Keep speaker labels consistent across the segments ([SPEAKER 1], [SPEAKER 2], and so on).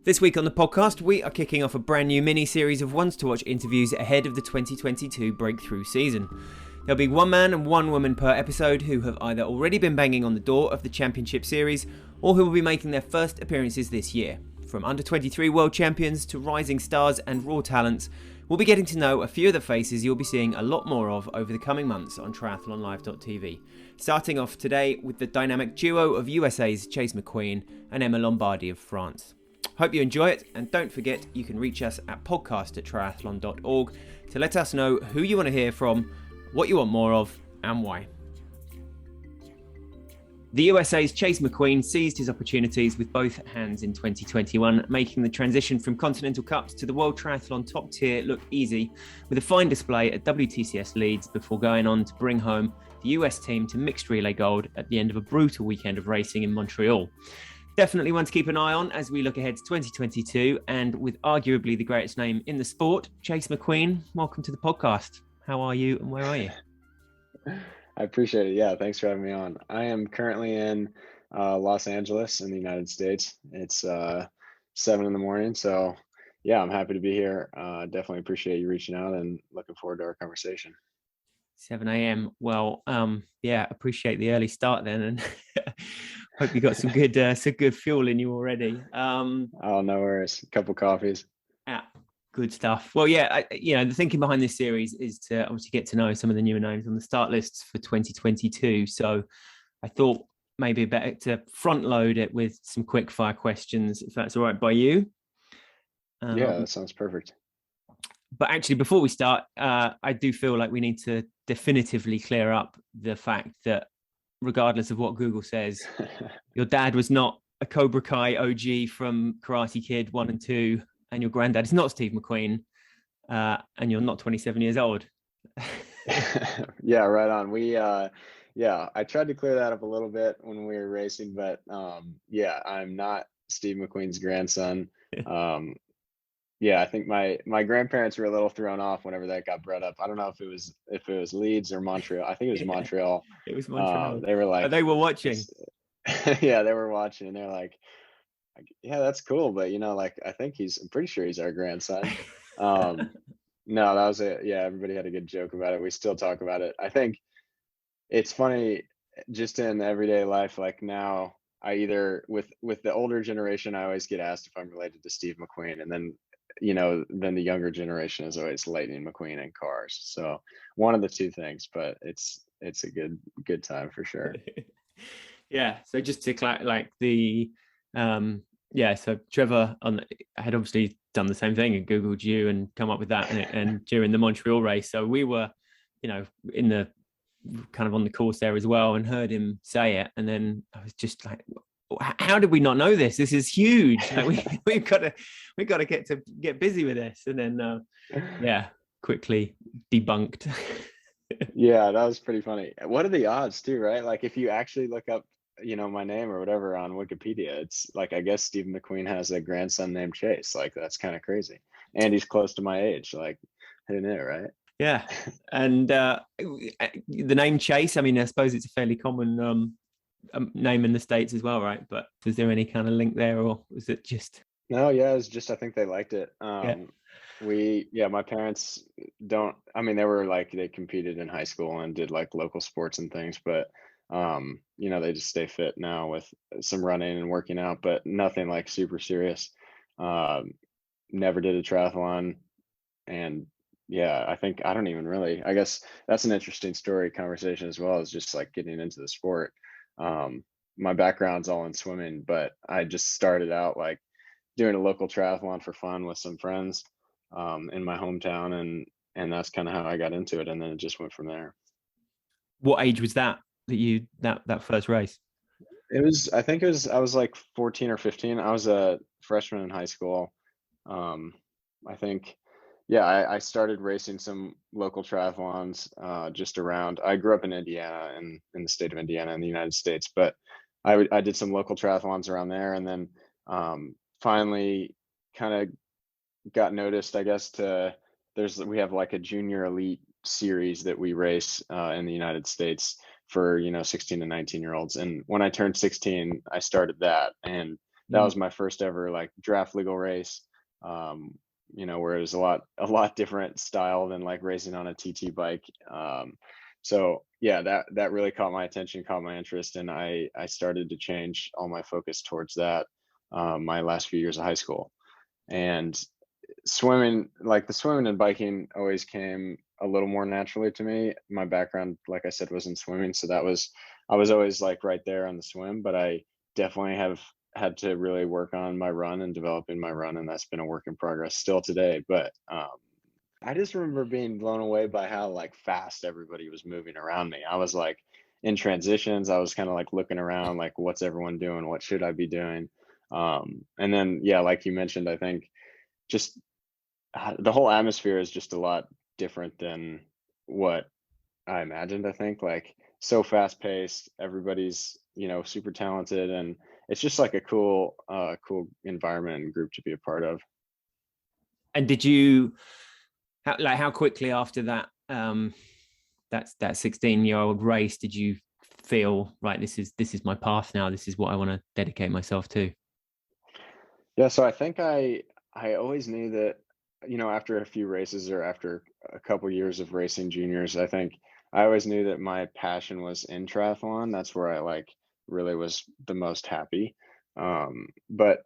[SPEAKER 1] This week on the podcast, we are kicking off a brand new mini-series of ones to watch interviews ahead of the 2022 breakthrough season. There'll be one man and one woman per episode who have either already been banging on the door of the Championship Series or who will be making their first appearances this year. From under-23 world champions to rising stars and raw talents, we'll be getting to know a few of the faces you'll be seeing a lot more of over the coming months on triathlonlive.tv. Starting off today with the dynamic duo of USA's Chase McQueen and Emma Lombardi of France. Hope you enjoy it, and don't forget you can reach us at podcast@triathlon.org to let us know who you want to hear from, what you want more of, and why. The USA's Chase McQueen seized his opportunities with both hands in 2021, making the transition from Continental Cups to the World Triathlon top tier look easy, with a fine display at WTCS Leeds before going on to bring home the US team to mixed relay gold at the end of a brutal weekend of racing in Montreal. Definitely one to keep an eye on as we look ahead to 2022, and with arguably the greatest name in the sport, Chase McQueen, welcome to the podcast. How are you and where are you?
[SPEAKER 2] I appreciate it. Yeah, thanks for having me on. I am currently in Los Angeles in the United States. It's 7 a.m, so yeah, I'm happy to be here. Definitely appreciate you reaching out and looking forward to our conversation.
[SPEAKER 1] 7 a.m. Well, yeah, appreciate the early start then, and hope you got some good fuel in you already.
[SPEAKER 2] Oh, no worries. A couple coffees.
[SPEAKER 1] Yeah, good stuff. Well, yeah, the thinking behind this series is to obviously get to know some of the newer names on the start lists for 2022. So I thought maybe better to front load it with some quick fire questions, if that's all right by you.
[SPEAKER 2] Yeah, that sounds perfect.
[SPEAKER 1] But actually, before we start, I do feel like we need to definitively clear up the fact that regardless of what Google says, your dad was not a Cobra Kai OG from Karate Kid 1 and 2, and your granddad is not Steve McQueen, and you're not 27 years old.
[SPEAKER 2] Yeah, right on. I tried to clear that up a little bit when we were racing, but yeah, I'm not Steve McQueen's grandson. Yeah, I think my grandparents were a little thrown off whenever that got brought up. I don't know if it was Leeds or Montreal. I think it was Montreal.
[SPEAKER 1] It was Montreal.
[SPEAKER 2] They were like,
[SPEAKER 1] they were watching.
[SPEAKER 2] Yeah, they were watching, and they're like, yeah, that's cool, but I'm pretty sure he's our grandson. No, that was it. Yeah, everybody had a good joke about it. We still talk about it. I think it's funny just in everyday life, like now. I either with the older generation, I always get asked if I'm related to Steve McQueen, and then then the younger generation is always Lightning McQueen and Cars. So one of the two things, but it's a good time for sure.
[SPEAKER 1] Yeah. So just to like the so Trevor had obviously done the same thing and Googled you and come up with that and during the Montreal race. So we were, in the kind of on the course there as well and heard him say it. And then I was just like, how did we not know this? This is huge. Like we've got to get busy with this. And then quickly debunked.
[SPEAKER 2] Yeah, that was pretty funny. What are the odds too, right? Like if you actually look up my name or whatever on Wikipedia, it's like, I guess Steve McQueen has a grandson named Chase. Like that's kind of crazy, and he's close to my age. Like who knew, right?
[SPEAKER 1] Yeah. And the name Chase, I mean, I suppose it's a fairly common name in the States as well, right? But is there any kind of link there, or was it just?
[SPEAKER 2] No, yeah, it's just, I think they liked it. My parents they competed in high school and did like local sports and things, but they just stay fit now with some running and working out, but nothing like super serious. Never did a triathlon, and yeah, I guess that's an interesting conversation as well, as just like getting into the sport. My background's all in swimming, but I just started out like doing a local triathlon for fun with some friends in my hometown, and that's kind of how I got into it, and then it just went from there.
[SPEAKER 1] What age was that you that first race?
[SPEAKER 2] I was like 14 or 15. I was a freshman in high school. I think, yeah, I started racing some local triathlons just around. I grew up in Indiana, in the state of Indiana in the United States, but I did some local triathlons around there, and then finally kind of got noticed, I guess, we have like a junior elite series that we race in the United States for 16 to 19-year-olds, and when I turned 16 I started that, and that was my first ever like draft legal race. Where it was a lot different style than like racing on a TT bike. So yeah, that really caught my attention, caught my interest, and I started to change all my focus towards that my last few years of high school. And swimming, like the swimming and biking always came a little more naturally to me. My background, like I said, was in swimming, so I was always like right there on the swim, but I definitely have had to really work on my run and developing my run, and that's been a work in progress still today. But I just remember being blown away by how like fast everybody was moving around me. I was like in transitions, I was kind of like looking around, like what's everyone doing? What should I be doing? And then yeah, like you mentioned, I think just the whole atmosphere is just a lot different than what I imagined. I think like so fast paced, everybody's super talented, and it's just like a cool environment and group to be a part of.
[SPEAKER 1] And did you how quickly after that that 16-year-old race did you feel right, this is my path now, this is what I want to dedicate myself to?
[SPEAKER 2] Yeah, so I think I always knew that, after a few races or after a couple years of racing juniors, I think I always knew that my passion was in triathlon. That's where I like really was the most happy. But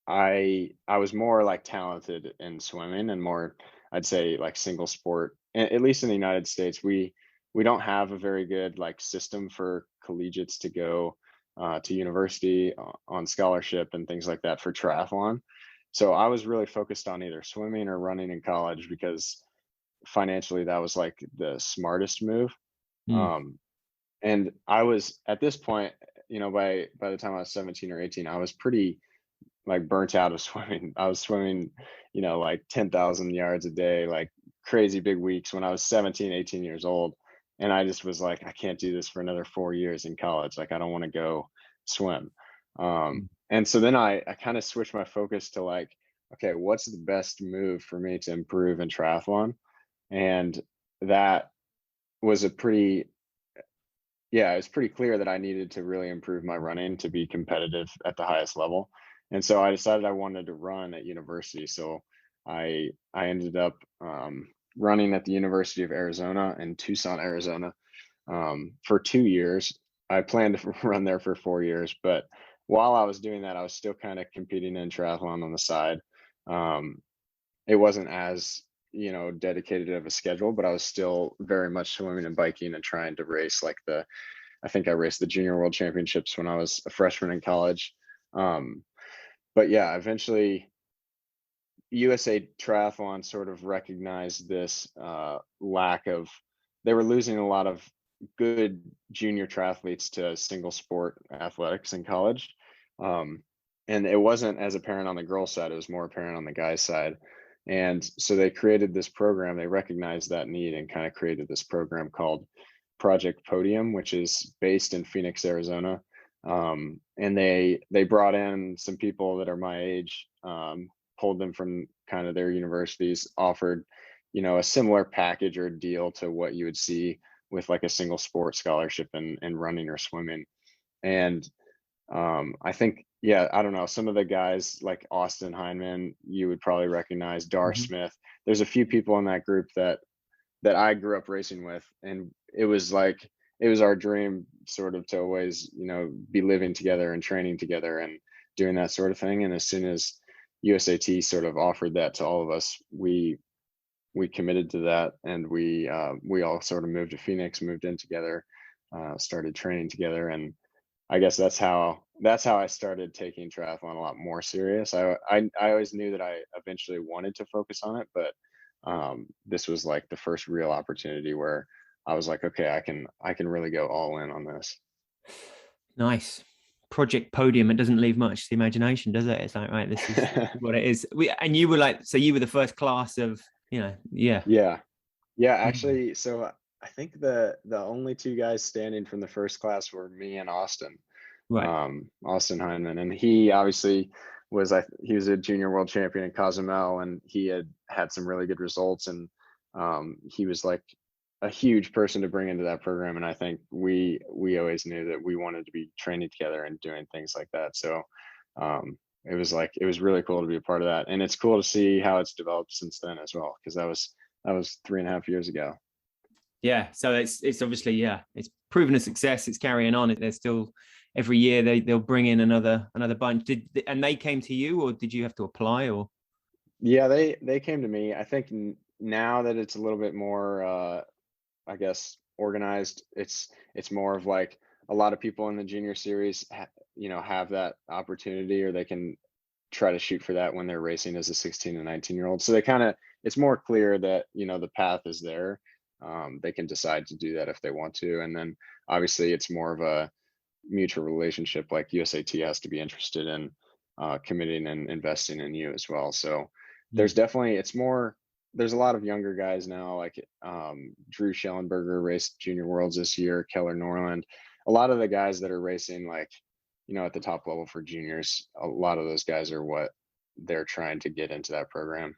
[SPEAKER 2] I was more like talented in swimming and more, I'd say, like single sport. At least in the United States, we don't have a very good like system for collegiates to go to university on scholarship and things like that for triathlon. So I was really focused on either swimming or running in college because financially that was like the smartest move.
[SPEAKER 1] Mm.
[SPEAKER 2] Um, and I was at this point, by the time I was 17 or 18, I was pretty like burnt out of swimming. I was swimming, like 10,000 yards a day, like crazy big weeks when I was 17, 18 years old. And I just was like, I can't do this for another 4 years in college. Like, I don't want to go swim. And so then I kind of switched my focus to like, okay, what's the best move for me to improve in triathlon? And that was it was pretty clear that I needed to really improve my running to be competitive at the highest level. And so I decided I wanted to run at university. So I ended up running at the University of Arizona in Tucson, Arizona, for 2 years. I planned to run there for 4 years, but while I was doing that, I was still kind of competing in triathlon on the side. It wasn't as dedicated of a schedule, but I was still very much swimming and biking and trying to race like I think I raced the junior world championships when I was a freshman in college. But yeah, eventually USA Triathlon sort of recognized this lack of, they were losing a lot of good junior triathletes to single sport athletics in college. And it wasn't as apparent on the girls' side, it was more apparent on the guys' side. And so they created this program, they recognized that need and kind of created this program called Project Podium, which is based in Phoenix, Arizona. And they brought in some people that are my age, pulled them from kind of their universities, offered, a similar package or deal to what you would see with like a single sport scholarship in running or swimming. And I think, yeah, I don't know, some of the guys like Austin Hindman, you would probably recognize, Dar
[SPEAKER 1] Mm-hmm.
[SPEAKER 2] Smith. There's a few people in that group that I grew up racing with, and it was our dream sort of to always, be living together and training together and doing that sort of thing. And as soon as USAT sort of offered that to all of us, we committed to that, and we all sort of moved to Phoenix, moved in together, started training together, and I guess that's how I started taking triathlon a lot more serious. I always knew that I eventually wanted to focus on it, but this was like the first real opportunity where I was like, okay, I can really go all in on this.
[SPEAKER 1] Nice. Project Podium. It doesn't leave much to the imagination, does it? It's like, right, this is what it is. And you were like, so you were the first class of, yeah.
[SPEAKER 2] Yeah. Actually, so I think the only two guys standing from the first class were me and Austin,
[SPEAKER 1] Right.
[SPEAKER 2] Austin Hindman, and he obviously he was a junior world champion in Cozumel, and he had some really good results, and he was like a huge person to bring into that program. And I think we always knew that we wanted to be training together and doing things like that. So it was really cool to be a part of that, and it's cool to see how it's developed since then as well, because that was 3.5 years ago.
[SPEAKER 1] Yeah, so it's obviously, yeah, it's proven a success. It's carrying on. There's still every year they'll bring in another bunch. And they came to you, or did you have to apply? Or
[SPEAKER 2] Yeah, they came to me. I think now that it's a little bit more, I guess, organized, it's more of like a lot of people in the junior series, have that opportunity, or they can try to shoot for that when they're racing as a 16 and 19-year-old. So it's more clear that, the path is there. They can decide to do that if they want to. And then obviously it's more of a mutual relationship. Like USAT has to be interested in committing and investing in you as well. So there's definitely, there's a lot of younger guys now, like Drew Schellenberger raced Junior Worlds this year, Keller Norland. A lot of the guys that are racing, like, at the top level for juniors, a lot of those guys are what they're trying to get into that program.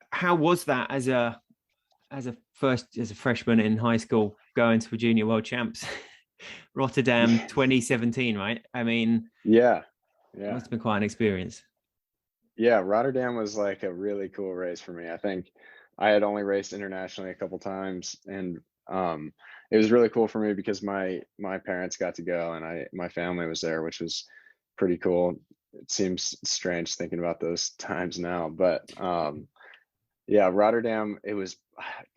[SPEAKER 1] How was that as a freshman in high school going to a Junior World Champs? Rotterdam 2017, right? I mean,
[SPEAKER 2] yeah,
[SPEAKER 1] it must have been quite an experience.
[SPEAKER 2] Yeah, Rotterdam was like a really cool race for me. I think I had only raced internationally a couple times, and it was really cool for me because my parents got to go, and my family was there, which was pretty cool. It seems strange thinking about those times now, but yeah, Rotterdam, it was,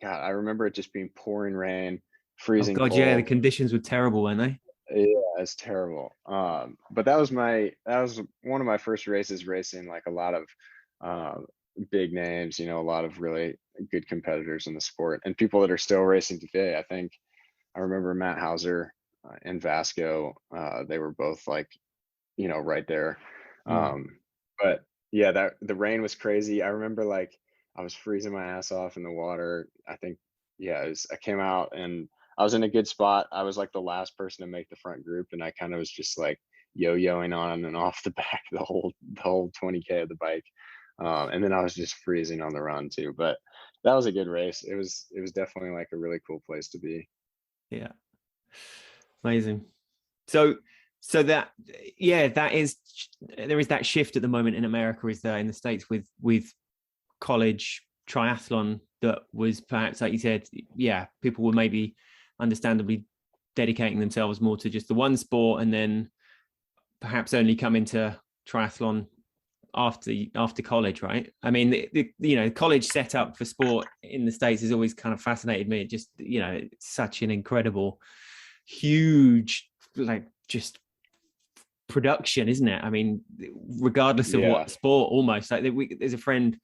[SPEAKER 2] God, I remember it just being pouring rain, freezing
[SPEAKER 1] God,
[SPEAKER 2] cold.
[SPEAKER 1] yeah, the conditions were terrible, weren't they?
[SPEAKER 2] Yeah, it's terrible. But that was one of my first races racing like a lot of big names, a lot of really good competitors in the sport, and people that are still racing today. I think I remember Matt Hauser and Vasco. They were both like, right there. But yeah, the rain was crazy. I remember like I was freezing my ass off in the water. I think, yeah, I came out and I was in a good spot. I was like the last person to make the front group, and I kind of was just like yo-yoing on and off the back the whole 20K of the bike. And then I was just freezing on the run too. But that was a good race. It was definitely like a really cool place to be.
[SPEAKER 1] Yeah. Amazing. So that, yeah, there is that shift at the moment in America, is there, in the States, with college triathlon, that was perhaps, like you said, yeah, people were maybe understandably dedicating themselves more to just the one sport, and then perhaps only come into triathlon after college, right? I mean, the college setup for sport in the States has always kind of fascinated me. It just, it's such an incredible, huge, like, just production, isn't it? I mean, regardless of what sport, almost, like there's a friend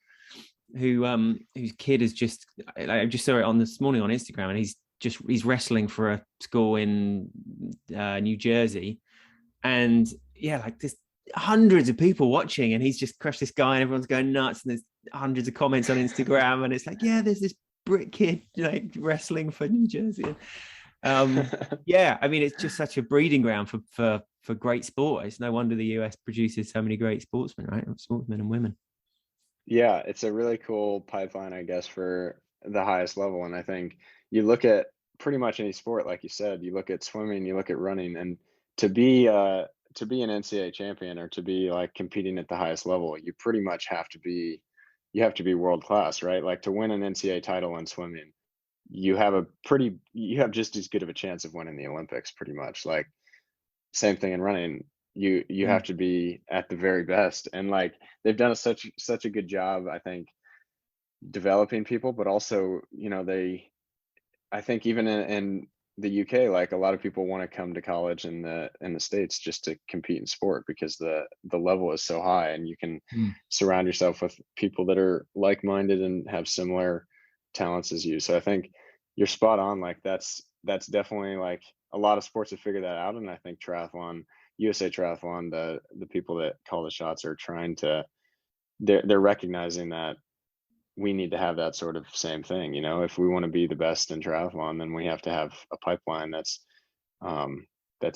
[SPEAKER 1] whose kid is just, I just saw it on this morning on Instagram, and he's wrestling for a school in New Jersey, and yeah, like there's hundreds of people watching, and he's just crushed this guy, and everyone's going nuts, and there's hundreds of comments on Instagram, and it's like, yeah, there's this Brit kid like wrestling for New Jersey. Yeah, I mean, it's just such a breeding ground for great sport. It's no wonder the US produces so many great sportsmen, right? Sportsmen and women.
[SPEAKER 2] Yeah, it's a really cool pipeline, I guess, for the highest level. And I think you look at pretty much any sport, like you said, you look at swimming, you look at running, and to be an NCAA champion, or to be like competing at the highest level, you pretty much have to be world class, right? Like to win an NCAA title in swimming, you have just as good of a chance of winning the Olympics, pretty much. Like same thing in running. You have to be at the very best, and like they've done such a good job, I think, developing people, but also, I think even in the UK, like a lot of people want to come to college in the States just to compete in sport, because the level is so high, and you can surround yourself with people that are like-minded and have similar talents as you. So I think you're spot on. Like that's definitely, like, a lot of sports have figured that out, and I think triathlon, USA Triathlon, the people that call the shots are they're recognizing that we need to have that sort of same thing. If we want to be the best in triathlon, then we have to have a pipeline that's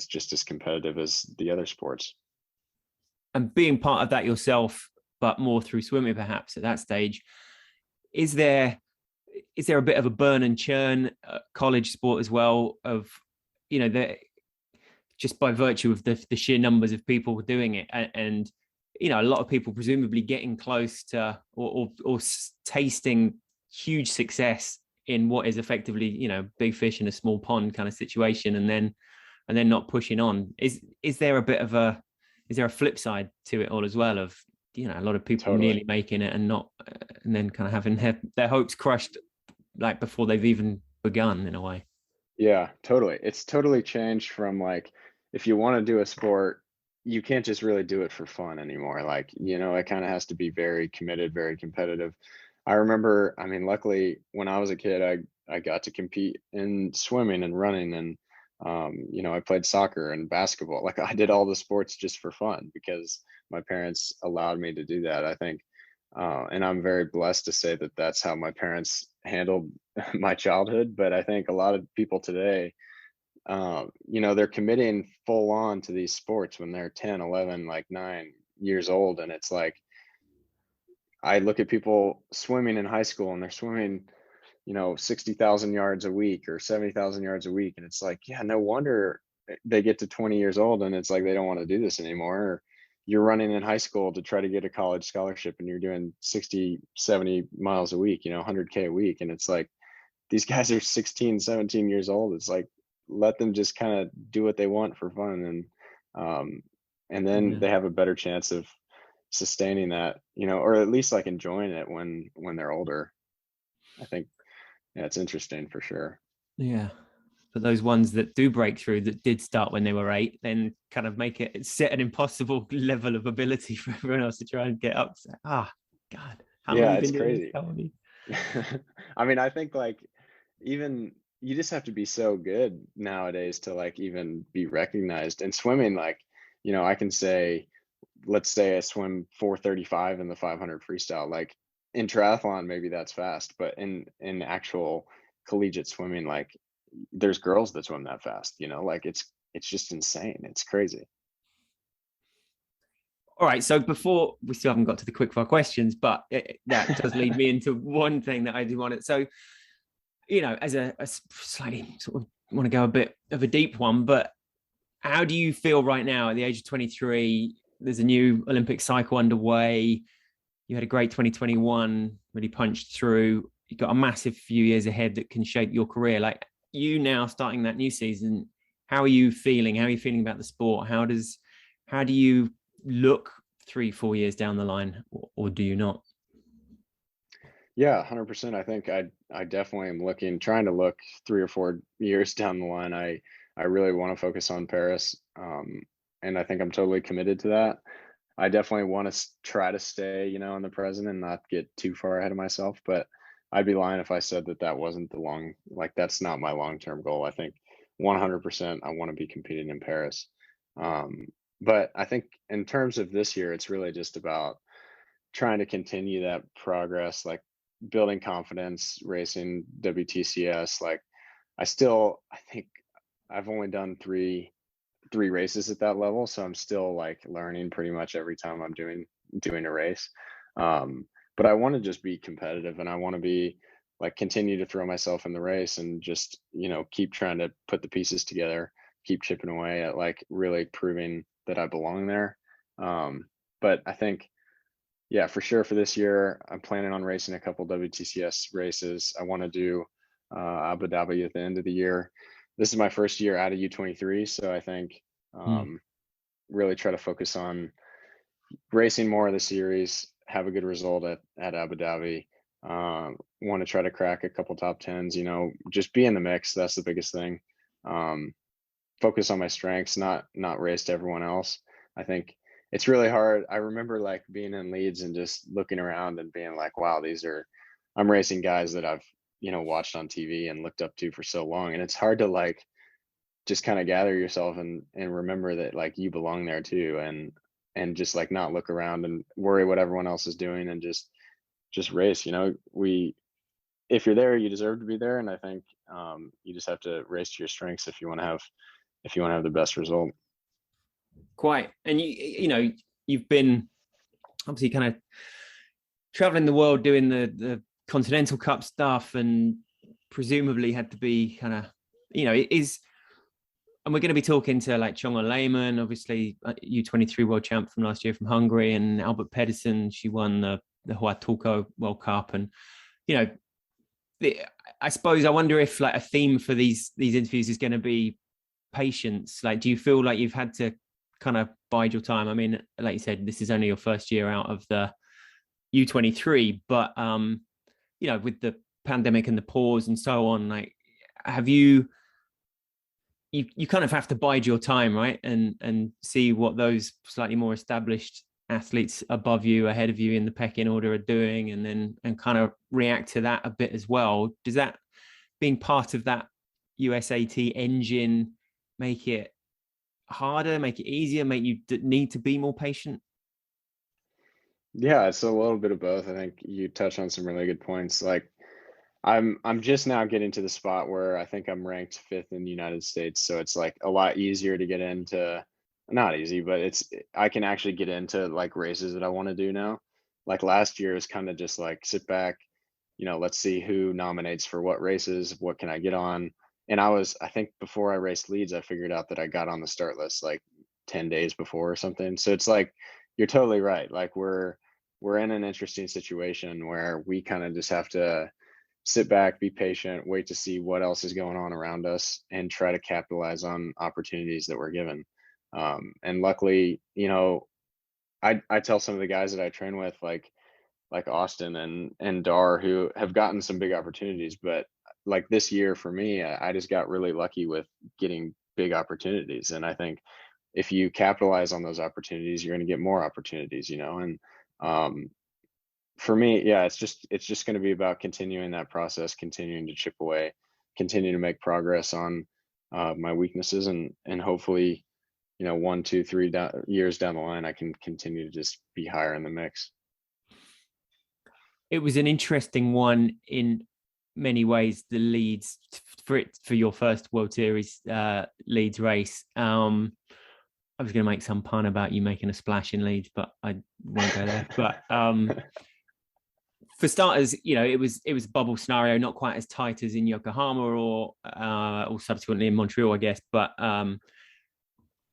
[SPEAKER 2] just as competitive as the other sports.
[SPEAKER 1] And being part of that yourself, but more through swimming, perhaps at that stage, is there a bit of a burn and churn college sport as well, of, just by virtue of the sheer numbers of people doing it, and you know, a lot of people presumably getting close to or tasting huge success in what is effectively, you know, big fish in a small pond kind of situation, and then not pushing on. Is there a flip side to it all as well, of, you know, a lot of people nearly making it and not, and then kind of having their hopes crushed like before they've even begun, in a way?
[SPEAKER 2] Yeah, totally. It's totally changed from like, if you want to do a sport, you can't just really do it for fun anymore. Like, you know, it kind of has to be very committed, very competitive. I remember, I mean, luckily when I was a kid, I got to compete in swimming and running, and you know, I played soccer and basketball. Like, I did all the sports just for fun because my parents allowed me to do that, I think. And I'm very blessed to say that that's how my parents handled my childhood. But I think a lot of people today, you know, they're committing full on to these sports when they're 10, 11, like 9 years old. And it's like, I look at people swimming in high school and they're swimming, you know, 60,000 yards a week or 70,000 yards a week. And it's like, yeah, no wonder they get to 20 years old and it's like they don't want to do this anymore. Or you're running in high school to try to get a college scholarship and you're doing 60, 70 miles a week, you know, 100K a week. And it's like, these guys are 16, 17 years old. It's like, let them just kind of do what they want for fun. And then they have a better chance of sustaining that, you know, or at least like enjoying it when they're older. I think, yeah, it's interesting for sure.
[SPEAKER 1] Yeah. But those ones that do break through, that did start when they were 8, then kind of make it set an impossible level of ability for everyone else to try and get up. God, how long
[SPEAKER 2] Yeah,
[SPEAKER 1] have you
[SPEAKER 2] it's
[SPEAKER 1] been doing this?
[SPEAKER 2] crazy.
[SPEAKER 1] How long have you...
[SPEAKER 2] I mean, I think like, even you just have to be so good nowadays to like even be recognized. And swimming, like, you know, I can say, let's say I swim 4:35 in the 500 freestyle. Like, in triathlon, maybe that's fast, but in actual collegiate swimming, like, there's girls that swim that fast, you know, like it's just insane. It's crazy.
[SPEAKER 1] All right, so before, we still haven't got to the quickfire questions, but that does lead me into one thing that I do want to. So, you know, as a slightly sort of want to go a bit of a deep one, but how do you feel right now at the age of 23? There's a new Olympic cycle underway. You had a great 2021, really punched through. You've got a massive few years ahead that can shape your career. Like, you now starting that new season, how are you feeling? How are you feeling about the sport? How do you look 3-4 years down the line, or do you not?
[SPEAKER 2] Yeah, 100%. I think I definitely am trying to look 3 or 4 years down the line. I really want to focus on Paris, and I think I'm totally committed to that. I definitely want to try to stay, you know, in the present and not get too far ahead of myself. But I'd be lying if I said that that wasn't like, that's not my long-term goal. I think 100% I want to be competing in Paris. Um, but I think in terms of this year, it's really just about trying to continue that progress, like building confidence, racing WTCS. Like, I think I've only done three races at that level, so I'm still like learning pretty much every time I'm doing a race. But I want to just be competitive, and I want to be like, continue to throw myself in the race and just, you know, keep trying to put the pieces together, keep chipping away at like really proving that I belong there. But I think, yeah, for sure, for this year, I'm planning on racing a couple WTCS races. I want to do Abu Dhabi at the end of the year. This is my first year out of U23, so I think,
[SPEAKER 1] Mm.
[SPEAKER 2] um, really try to focus on racing more of the series, have a good result at Abu Dhabi. Want to try to crack a couple top tens, you know, just be in the mix. That's the biggest thing. Um, Focus on my strengths, not race to everyone else. I think it's really hard. I remember like being in Leeds and just looking around and being like, wow, I'm racing guys that I've, you know, watched on TV and looked up to for so long. And it's hard to like just kind of gather yourself and remember that like you belong there too, and just like not look around and worry what everyone else is doing, and just race. You know, if you're there, you deserve to be there. And I think, you just have to race to your strengths if you want to have the best result.
[SPEAKER 1] Quite. And you know, you've been obviously kind of traveling the world doing the Continental Cup stuff, and presumably had to be kind of, you know, And we're going to be talking to like Chonga Lehmann, obviously U23 world champ from last year from Hungary, and Albert Pedersen. She won the Huatulco World Cup, and you know, I suppose I wonder if like a theme for these interviews is going to be patience. Like, do you feel like you've had to kind of bide your time? I mean, like you said, this is only your first year out of the U23, but you know, with the pandemic and the pause and so on, like, have you kind of have to bide your time, right? And see what those slightly more established athletes above you, ahead of you in the pecking order are doing, and kind of react to that a bit as well. Does that, being part of that USAT engine, make it harder, make it easier, make you need to be more patient?
[SPEAKER 2] Yeah, it's a little bit of both. I think you touched on some really good points. Like I'm just now getting to the spot where I think I'm ranked fifth in the United States. So it's like a lot easier to get into, not easy, but I can actually get into like races that I want to do now. Like last year is kind of just like sit back, let's see who nominates for what races, what can I get on. And I think before I raced Leeds, I figured out that I got on the start list like 10 days before or something. So it's like, you're totally right. Like we're in an interesting situation where we kind of just have to sit back, be patient, wait to see what else is going on around us, and try to capitalize on opportunities that we're given. And luckily, I tell some of the guys that I train with, like Austin and Dar, who have gotten some big opportunities, but like this year for me, I just got really lucky with getting big opportunities. And I think if you capitalize on those opportunities, you're going to get more opportunities, and um, for me, yeah, it's just going to be about continuing that process, continuing to chip away, continue to make progress on my weaknesses, and hopefully, 1, 2, 3 years down the line, I can continue to just be higher in the mix.
[SPEAKER 1] It was an interesting one in many ways, the Leeds, for your first World Series Leeds race. I was going to make some pun about you making a splash in Leeds, but I won't go there. But for starters, it was a bubble scenario, not quite as tight as in Yokohama or subsequently in Montreal, I guess. But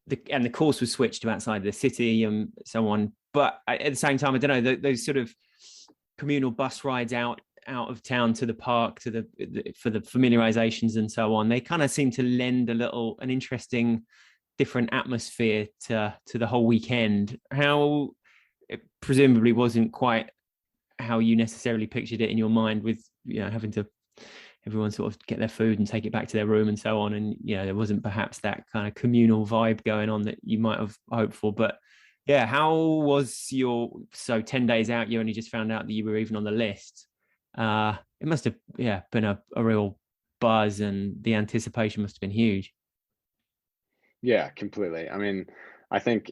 [SPEAKER 1] the course was switched to outside the city and so on. But at the same time, I don't know, those sort of communal bus rides out of town to the park for the familiarizations and so on, they kind of seem to lend an interesting different atmosphere to the whole weekend. How it presumably wasn't quite how you necessarily pictured it in your mind, with having to everyone sort of get their food and take it back to their room and so on, and there wasn't perhaps that kind of communal vibe going on that you might have hoped for. But yeah, how was so 10 days out, you only just found out that you were even on the list? It must have been a real buzz, and the anticipation must have been huge.
[SPEAKER 2] Yeah, completely. I mean, I think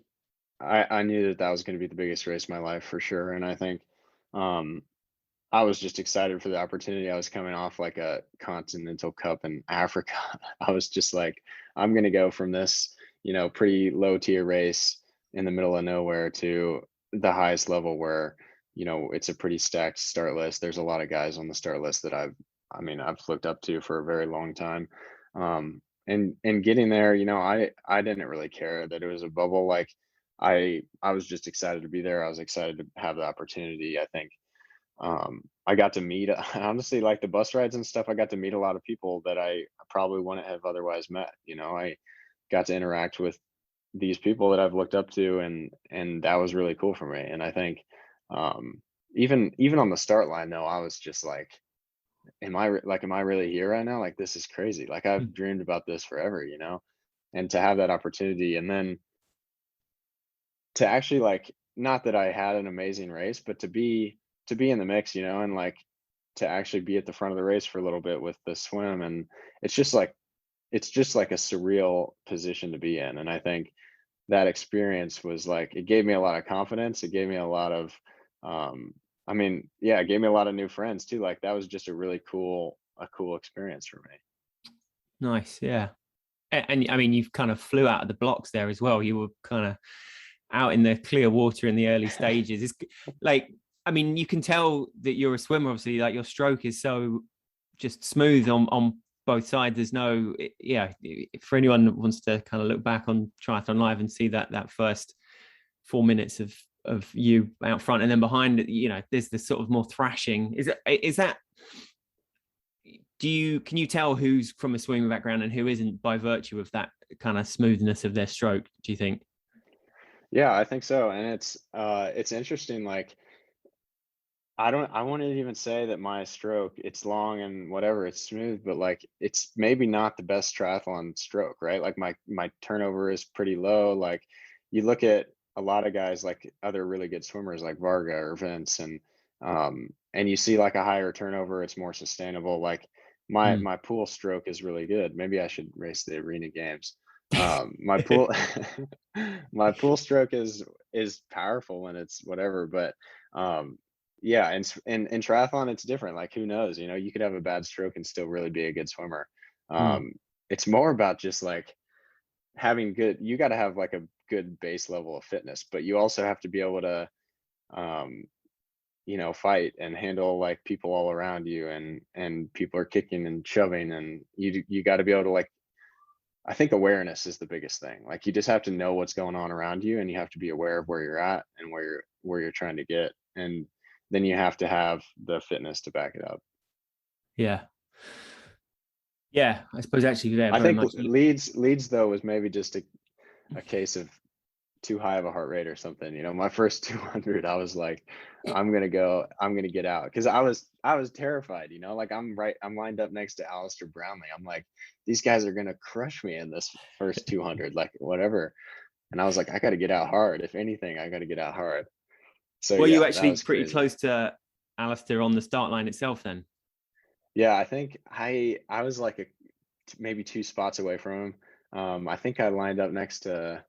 [SPEAKER 2] I knew that was going to be the biggest race of my life for sure, and I think um, I was just excited for the opportunity. I was coming off like a Continental Cup in Africa. I was just like, I'm going to go from this, pretty low tier race in the middle of nowhere to the highest level where, it's a pretty stacked start list. There's a lot of guys on the start list that I've looked up to for a very long time. And getting there, I didn't really care that it was a bubble. Like I was just excited to be there. I was excited to have the opportunity. I think I got to meet, honestly, like the bus rides and stuff, I got to meet a lot of people that I probably wouldn't have otherwise met. I got to interact with these people that I've looked up to, and that was really cool for me. And I think even on the start line though, I was just like, am I really here right now? Like, this is crazy. Like, I've dreamed about this forever, and to have that opportunity, and then to actually, like, not that I had an amazing race, but to be in the mix, and like to actually be at the front of the race for a little bit with the swim. And it's just like a surreal position to be in. And I think that experience was like, it gave me a lot of confidence. It gave me a lot of it gave me a lot of new friends too. Like, that was just a cool experience for me.
[SPEAKER 1] Nice, yeah. And I mean, you've kind of flew out of the blocks there as well. You were kind of out in the clear water in the early stages. It's like, I mean, you can tell that you're a swimmer, obviously. Like, your stroke is so just smooth on both sides. There's no, yeah, for anyone that wants to kind of look back on Triathlon Live and see that first 4 minutes of you out front and then behind, you know, there's this sort of more thrashing. Is that, can you tell who's from a swimming background and who isn't by virtue of that kind of smoothness of their stroke, do you think?
[SPEAKER 2] Yeah, I think so. And it's interesting, like I wouldn't even say that my stroke, it's long and whatever, it's smooth, but like it's maybe not the best triathlon stroke, right? Like my turnover is pretty low. Like you look at a lot of guys like other really good swimmers like Varga or Vince and you see like a higher turnover, it's more sustainable. Like my pool stroke is really good. Maybe I should race the arena games. My pool my pool stroke is powerful and it's whatever, but yeah, in triathlon, it's different. Like, who knows? You know, you could have a bad stroke and still really be a good swimmer. It's more about just like having good. You got to have like a good base level of fitness, but you also have to be able to, um, you know, fight and handle like people all around you, and people are kicking and shoving, and you got to be able to like. I think awareness is the biggest thing. Like, you just have to know what's going on around you, and you have to be aware of where you're at and where you're trying to get, and then you have to have the fitness to back it up.
[SPEAKER 1] Yeah. Yeah, I suppose actually they're
[SPEAKER 2] I
[SPEAKER 1] very
[SPEAKER 2] think
[SPEAKER 1] much.
[SPEAKER 2] Leeds though was maybe just a case of too high of a heart rate or something. You know, my first 200, I was like, I'm gonna get out, because I was terrified. You know, like I'm lined up next to Alistair Brownlee. I'm like, these guys are gonna crush me in this first 200, like whatever. And I was like, I got to get out hard. If anything, I got to get out hard. So
[SPEAKER 1] Were you
[SPEAKER 2] yeah, that
[SPEAKER 1] actually
[SPEAKER 2] was
[SPEAKER 1] pretty
[SPEAKER 2] crazy.
[SPEAKER 1] close to Alistair on the start line itself then?
[SPEAKER 2] Yeah, I think I was like maybe two spots away from him. I think I lined up next to,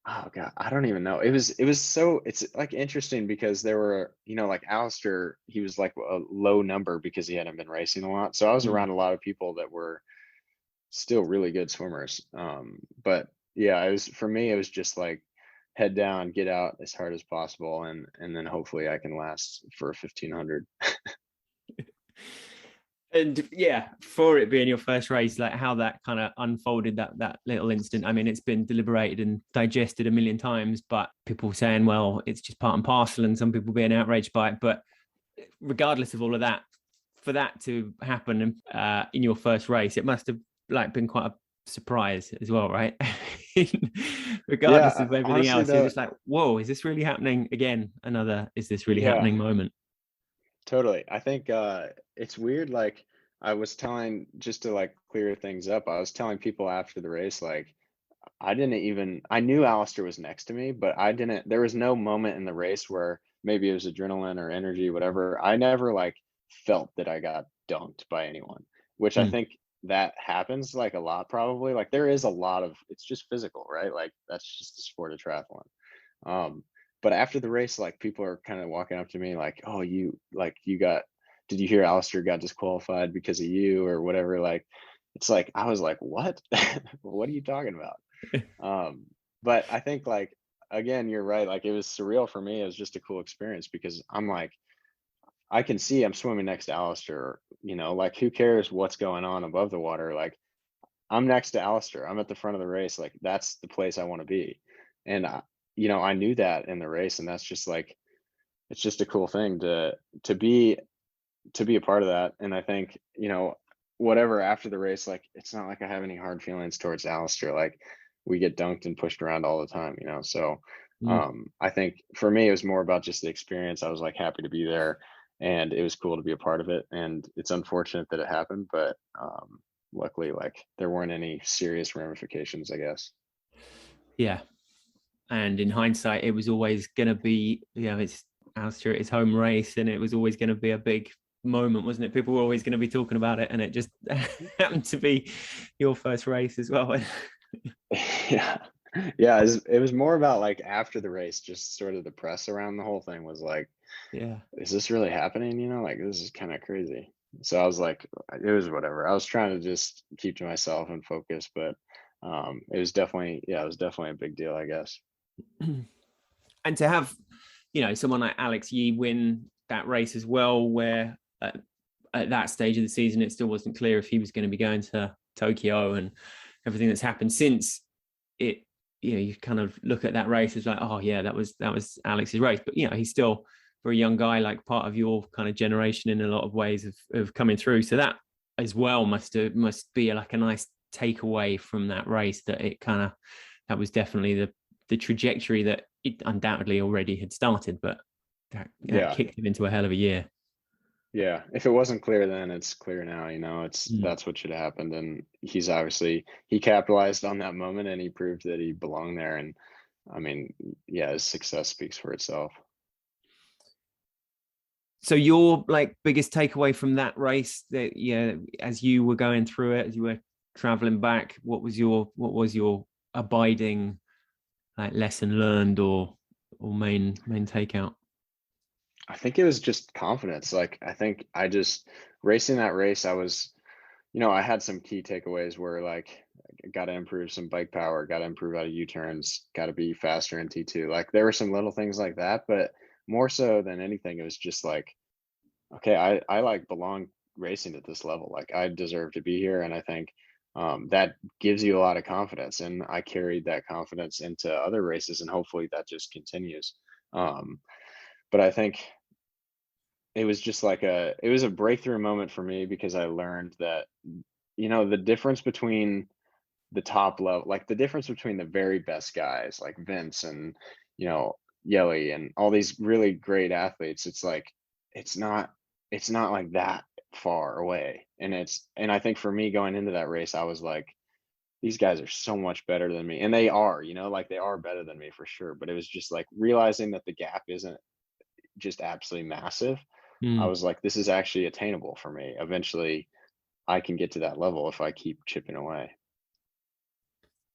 [SPEAKER 2] oh God, I don't even know. It was so, it's like interesting because there were, you know, like Alistair, he was like a low number because he hadn't been racing a lot. So I was
[SPEAKER 1] Mm.
[SPEAKER 2] around a lot of people that were still really good swimmers. But yeah, it was, for me, it was just like head down, get out as hard as possible, and then hopefully I can last for 1500.
[SPEAKER 1] And yeah, for it being your first race, like how that kind of unfolded, that little instant. I mean, it's been deliberated and digested a million times, but people saying, well, it's just part and parcel, and some people being outraged by it. But regardless of all of that, for that to happen in your first race, it must have like been quite a surprise as well, right? Regardless
[SPEAKER 2] Yeah,
[SPEAKER 1] of everything
[SPEAKER 2] honestly
[SPEAKER 1] else, you're
[SPEAKER 2] though,
[SPEAKER 1] just like, whoa, is this really happening again? Another, is this really
[SPEAKER 2] yeah.
[SPEAKER 1] happening moment?
[SPEAKER 2] Totally. I think it's weird. Like, I was telling, just to like clear things up, I was telling people after the race, like, I knew Alistair was next to me, but there was no moment in the race where maybe it was adrenaline or energy, whatever. I never like felt that I got dunked by anyone, which I
[SPEAKER 1] Mm.
[SPEAKER 2] think that happens like a lot probably. Like, there is a lot of, it's just physical, right? Like, that's just the sport of triathlon. Um, but after the race, like, people are kind of walking up to me like, "Oh, did you hear Alistair got disqualified because of you or whatever?" Like, it's like, I was like, "What? What are you talking about?" But I think, like, again, you're right. Like, it was surreal for me. It was just a cool experience because I'm like, I can see I'm swimming next to Alistair. You know, like, who cares what's going on above the water? Like, I'm next to Alistair. I'm at the front of the race. Like, that's the place I want to be. And you know, I knew that in the race, and that's just like, it's just a cool thing to be to be a part of that. And I think, you know, whatever after the race, like, it's not like I have any hard feelings towards Alistair. Like, we get dunked and pushed around all the time, you know. So
[SPEAKER 1] Mm.
[SPEAKER 2] I think for me it was more about just the experience. I was like happy to be there, and it was cool to be a part of it. And it's unfortunate that it happened, but luckily, like, there weren't any serious ramifications, I guess.
[SPEAKER 1] Yeah. And in hindsight, it was always going to be, you know, it's Alistair at his home race, and it was always going to be a big moment, wasn't it? People were always going to be talking about it, and it just happened to be your first race as well.
[SPEAKER 2] Yeah. Yeah, it was more about like after the race, just sort of the press around the whole thing was like,
[SPEAKER 1] Yeah.
[SPEAKER 2] is this really happening? You know, like, this is kind of crazy. So I was like, it was whatever. I was trying to just keep to myself and focus, but it was definitely, yeah, it was definitely a big deal, I guess.
[SPEAKER 1] And to have, you know, someone like Alex Yee win that race as well, where at that stage of the season, it still wasn't clear if he was going to be going to Tokyo, and everything that's happened since it. You kind of look at that race as like, oh yeah, that was Alex's race. But he's still a very young guy, like part of your kind of generation in a lot of ways of coming through. So that as well must be like a nice takeaway from that race, that it kind of, that was definitely the trajectory that it undoubtedly already had started, but that kicked him into a hell of a year.
[SPEAKER 2] Yeah, if it wasn't clear then, it's clear now. That's what should have happened, and he capitalized on that moment, and he proved that he belonged there. And I mean, yeah, his success speaks for itself.
[SPEAKER 1] So your like biggest takeaway from that race, that as you were going through it, as you were traveling back, what was your abiding like lesson learned or main takeout?
[SPEAKER 2] I think it was just confidence. Like, I think I just racing that race, I had some key takeaways where, like, got to improve some bike power, got to improve out of U-turns, got to be faster in T2. Like, there were some little things like that, but more so than anything, it was just like, okay, I like belong racing at this level. Like, I deserve to be here. And I think that gives you a lot of confidence. And I carried that confidence into other races, and hopefully that just continues. But I think it was just like it was a breakthrough moment for me, because I learned that, the difference between the top level, like the difference between the very best guys like Vince and, Yelly and all these really great athletes, it's like, it's not, it's not like that far away. And I think for me going into that race, I was like, these guys are so much better than me. And they are, like they are better than me for sure. But it was just like realizing that the gap isn't just absolutely massive. I was like, this is actually attainable for me. Eventually, I can get to that level if I keep chipping away.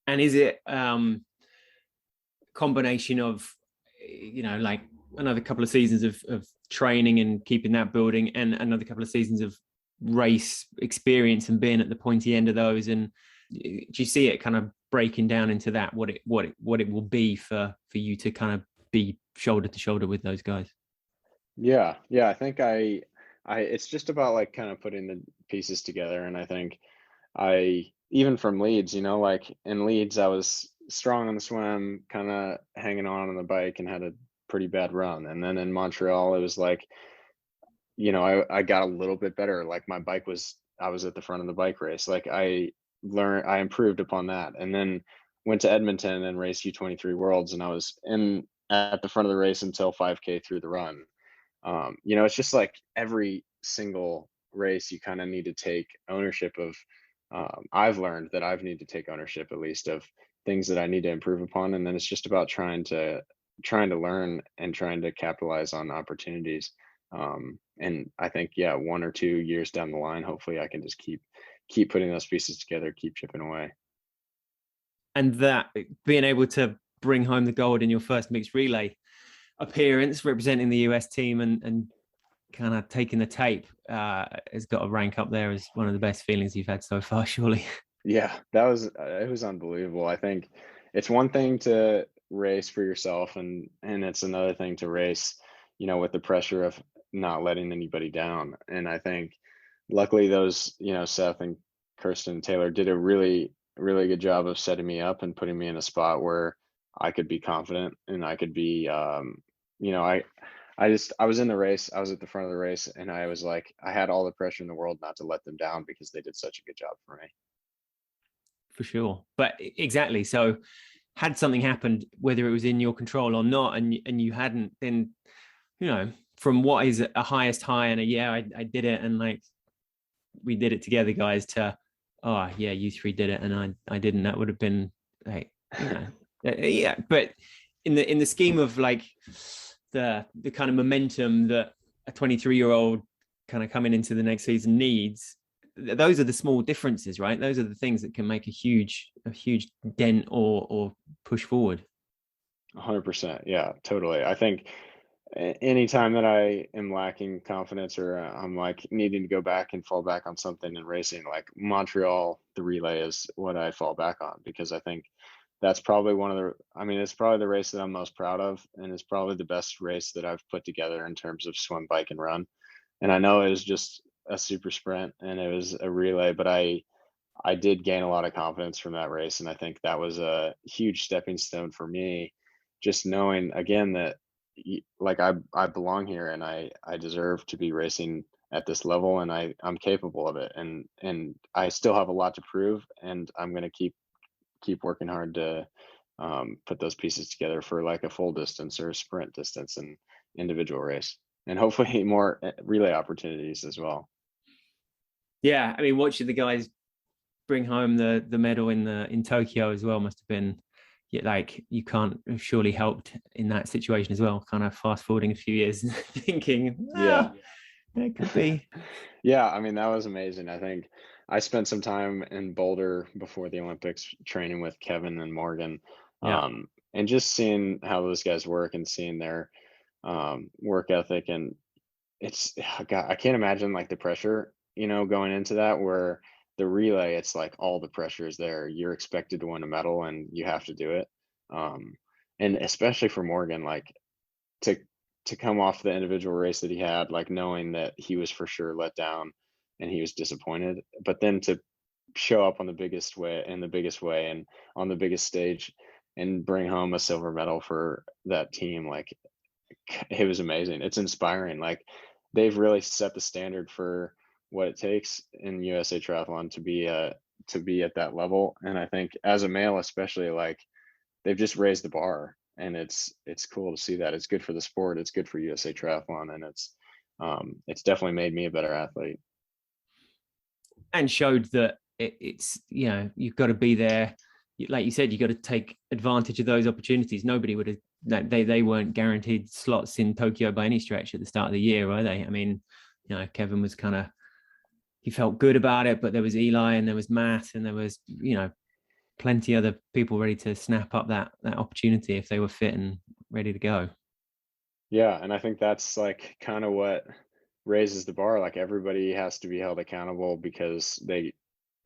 [SPEAKER 1] And is it combination of, like another couple of seasons of training and keeping that building, and another couple of seasons of race experience and being at the pointy end of those? And do you see it kind of breaking down into that, what it will be for you to kind of be shoulder to shoulder with those guys?
[SPEAKER 2] Yeah, I think it's just about like kind of putting the pieces together. And I think even from Leeds, like in Leeds, I was strong on the swim, kind of hanging on the bike, and had a pretty bad run. And then in Montreal, it was like, I got a little bit better. Like I was at the front of the bike race. Like I improved upon that. And then went to Edmonton and raced U23 Worlds, and I was at the front of the race until 5K through the run. It's just like every single race you kind of need to take ownership of. I've learned that I've need to take ownership, at least, of things that I need to improve upon. And then it's just about trying to learn and trying to capitalize on opportunities. And I think, 1 or 2 years down the line, hopefully I can just keep putting those pieces together, keep chipping away.
[SPEAKER 1] And that being able to bring home the gold in your first mixed relay appearance representing the US team, and kind of taking the tape has got to rank up there as one of the best feelings you've had so far, surely.
[SPEAKER 2] Yeah, it was unbelievable. I think it's one thing to race for yourself, and it's another thing to race, with the pressure of not letting anybody down. And I think luckily those, Seth and Kirsten Taylor did a really, really good job of setting me up and putting me in a spot where I could be confident, and I could be, I was in the race, I was at the front of the race, and I was like, I had all the pressure in the world not to let them down, because they did such a good job for me.
[SPEAKER 1] For sure. But exactly. So had something happened, whether it was in your control or not, and you hadn't, then, from what is a highest high and I did it, and like we did it together, guys, to, oh yeah, you three did it and I didn't, that would have been like, yeah. But in the scheme of like the kind of momentum that a 23-year-old kind of coming into the next season needs, those are the small differences, right? Those are the things that can make a huge dent or push forward.
[SPEAKER 2] 100%. Yeah, totally. I think anytime that I am lacking confidence, or I'm like needing to go back and fall back on something in racing, like Montreal, the relay is what I fall back on, because I think that's probably it's probably the race that I'm most proud of, and it's probably the best race that I've put together in terms of swim, bike, and run. And I know it was just a super sprint and it was a relay, but I did gain a lot of confidence from that race, and I think that was a huge stepping stone for me, just knowing again that like I belong here and I deserve to be racing at this level, and I'm capable of it, and I still have a lot to prove, and I'm gonna keep working hard to put those pieces together for like a full distance or a sprint distance and individual race, and hopefully more relay opportunities as well.
[SPEAKER 1] Yeah, I mean, watching the guys bring home the medal in Tokyo as well must have been, yeah, like you can't have surely helped in that situation as well. Kind of fast forwarding a few years, thinking,
[SPEAKER 2] Yeah.
[SPEAKER 1] it could be.
[SPEAKER 2] Yeah, I mean, that was amazing. I think I spent some time in Boulder before the Olympics training with Kevin and Morgan,
[SPEAKER 1] Yeah,
[SPEAKER 2] and just seeing how those guys work and seeing their work ethic. And it's, God, I can't imagine like the pressure, going into that where the relay, it's like all the pressure is there. You're expected to win a medal and you have to do it. Um, and especially for Morgan, like to to come off the individual race that he had, like knowing that he was for sure let down and he was disappointed, but then to show up on the biggest way and on the biggest stage and bring home a silver medal for that team, like it was amazing. It's inspiring. Like they've really set the standard for what it takes in USA Triathlon to be at that level. And I think as a male, especially, like they've just raised the bar, and it's cool to see that. It's good for the sport. It's good for USA Triathlon, and it's definitely made me a better athlete.
[SPEAKER 1] and showed that it's, you've got to be there. Like you said, you got to take advantage of those opportunities. Nobody would have. They weren't guaranteed slots in Tokyo by any stretch at the start of the year, were they? I mean, Kevin was kind of, he felt good about it, but there was Eli and there was Matt and there was, plenty other people ready to snap up that opportunity if they were fit and ready to go.
[SPEAKER 2] Yeah, and I think that's like kind of what raises the bar. Like everybody has to be held accountable because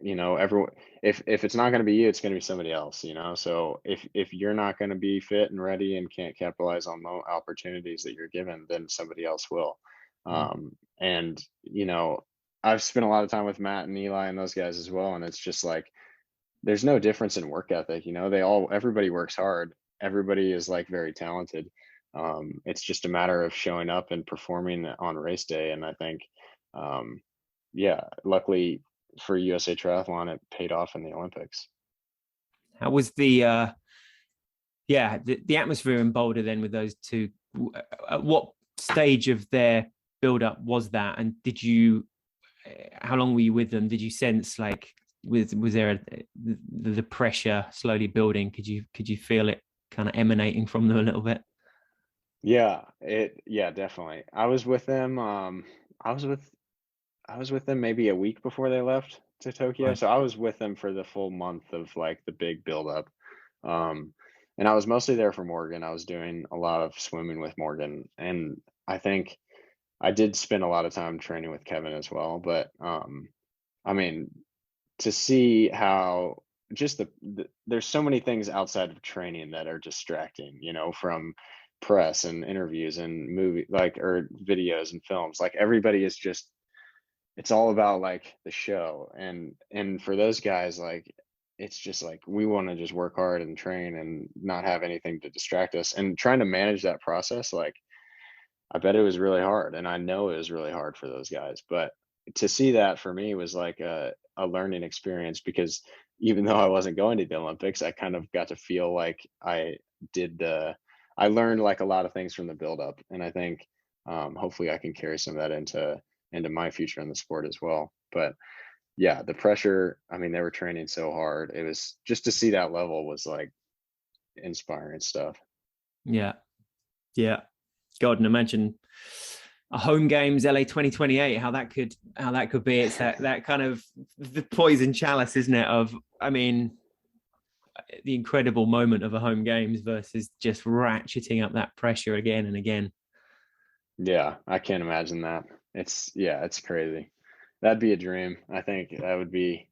[SPEAKER 2] everyone, if it's not going to be you, it's going to be somebody else. So if you're not going to be fit and ready and can't capitalize on the opportunities that you're given, then somebody else will. And I've spent a lot of time with Matt and Eli and those guys as well, and it's just like there's no difference in work ethic. Everybody works hard. Everybody is like very talented. It's just a matter of showing up and performing on race day. And I think, yeah, luckily for USA Triathlon, it paid off in the Olympics.
[SPEAKER 1] How was the atmosphere in Boulder then with those two? At what stage of their build up was that? And how long were you with them? Did you sense like, was there the pressure slowly building? Could you feel it kind of emanating from them a little bit?
[SPEAKER 2] Yeah, definitely. I was with them. I was with them maybe a week before they left to Tokyo.
[SPEAKER 1] Right.
[SPEAKER 2] So I was with them for the full month of like the big build up. Um, and I was mostly there for Morgan. I was doing a lot of swimming with Morgan. And I think I did spend a lot of time training with Kevin as well. But I mean, to see how just there's so many things outside of training that are distracting, from press and interviews and movie like or videos and films. Like everybody is just it's all about like the show, and for those guys, like it's just like we want to just work hard and train and not have anything to distract us, and trying to manage that process, like I bet it was really hard, and I know it was really hard for those guys. But to see that for me was like a learning experience, because even though I wasn't going to the Olympics, I kind of got to feel like I learned like a lot of things from the build up, and I think hopefully I can carry some of that into my future in the sport as well. But yeah, the pressure, I mean, they were training so hard. It was just to see that level was like inspiring stuff.
[SPEAKER 1] Yeah. Yeah. God, and imagine a home games LA 2028, how that could be. It's that kind of the poison chalice, isn't it? Of, I mean, the incredible moment of a home games versus just ratcheting up that pressure again and again.
[SPEAKER 2] Yeah, I can't imagine that. It's crazy. That'd be a dream. I think that would be,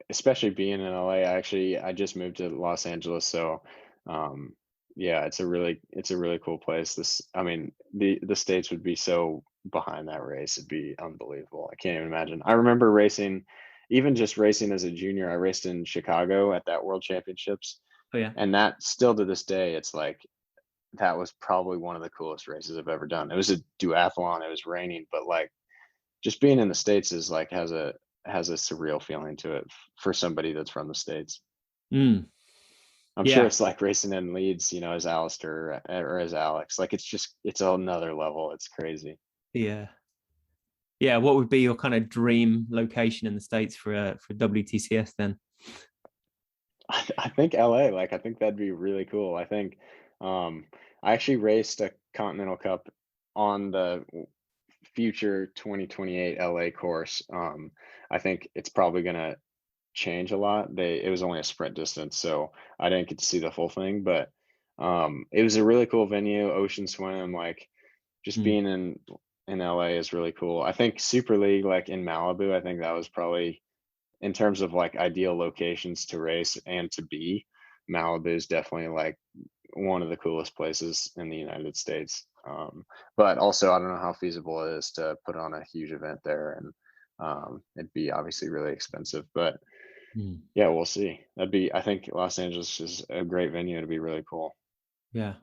[SPEAKER 2] especially being in LA. I just moved to Los Angeles, so yeah, it's a really cool place. I mean, the states would be so behind that race. It'd be unbelievable. I can't even imagine. I remember racing, even just racing as a junior. I raced in Chicago at that World Championships,
[SPEAKER 1] Oh yeah.
[SPEAKER 2] and that still to this day, it's like that was probably one of the coolest races I've ever done. It was a duathlon. It was raining, but like just being in the States is like has a surreal feeling to it for somebody that's from the States.
[SPEAKER 1] Mm,
[SPEAKER 2] I'm sure
[SPEAKER 1] yeah.
[SPEAKER 2] it's like racing in Leeds, as Alistair or as Alex. Like it's another level. It's crazy.
[SPEAKER 1] Yeah. Yeah. What would be your kind of dream location in the States for WTCS then?
[SPEAKER 2] I think LA, like I think that'd be really cool. I think um I actually raced a Continental Cup on the future 2028 LA course. I think it's probably gonna change a lot. It was only a sprint distance, so I didn't get to see the full thing, but it was a really cool venue, ocean swim, like just
[SPEAKER 1] Mm,
[SPEAKER 2] being in LA is really cool. I think Super League, like in Malibu, I think that was probably in terms of like ideal locations to race and to be. Malibu is definitely like one of the coolest places in the United States. But also, I don't know how feasible it is to put on a huge event there, and it'd be obviously really expensive. But
[SPEAKER 1] mm,
[SPEAKER 2] yeah, we'll see. I think Los Angeles is a great venue. It'd be really cool.
[SPEAKER 1] yeah.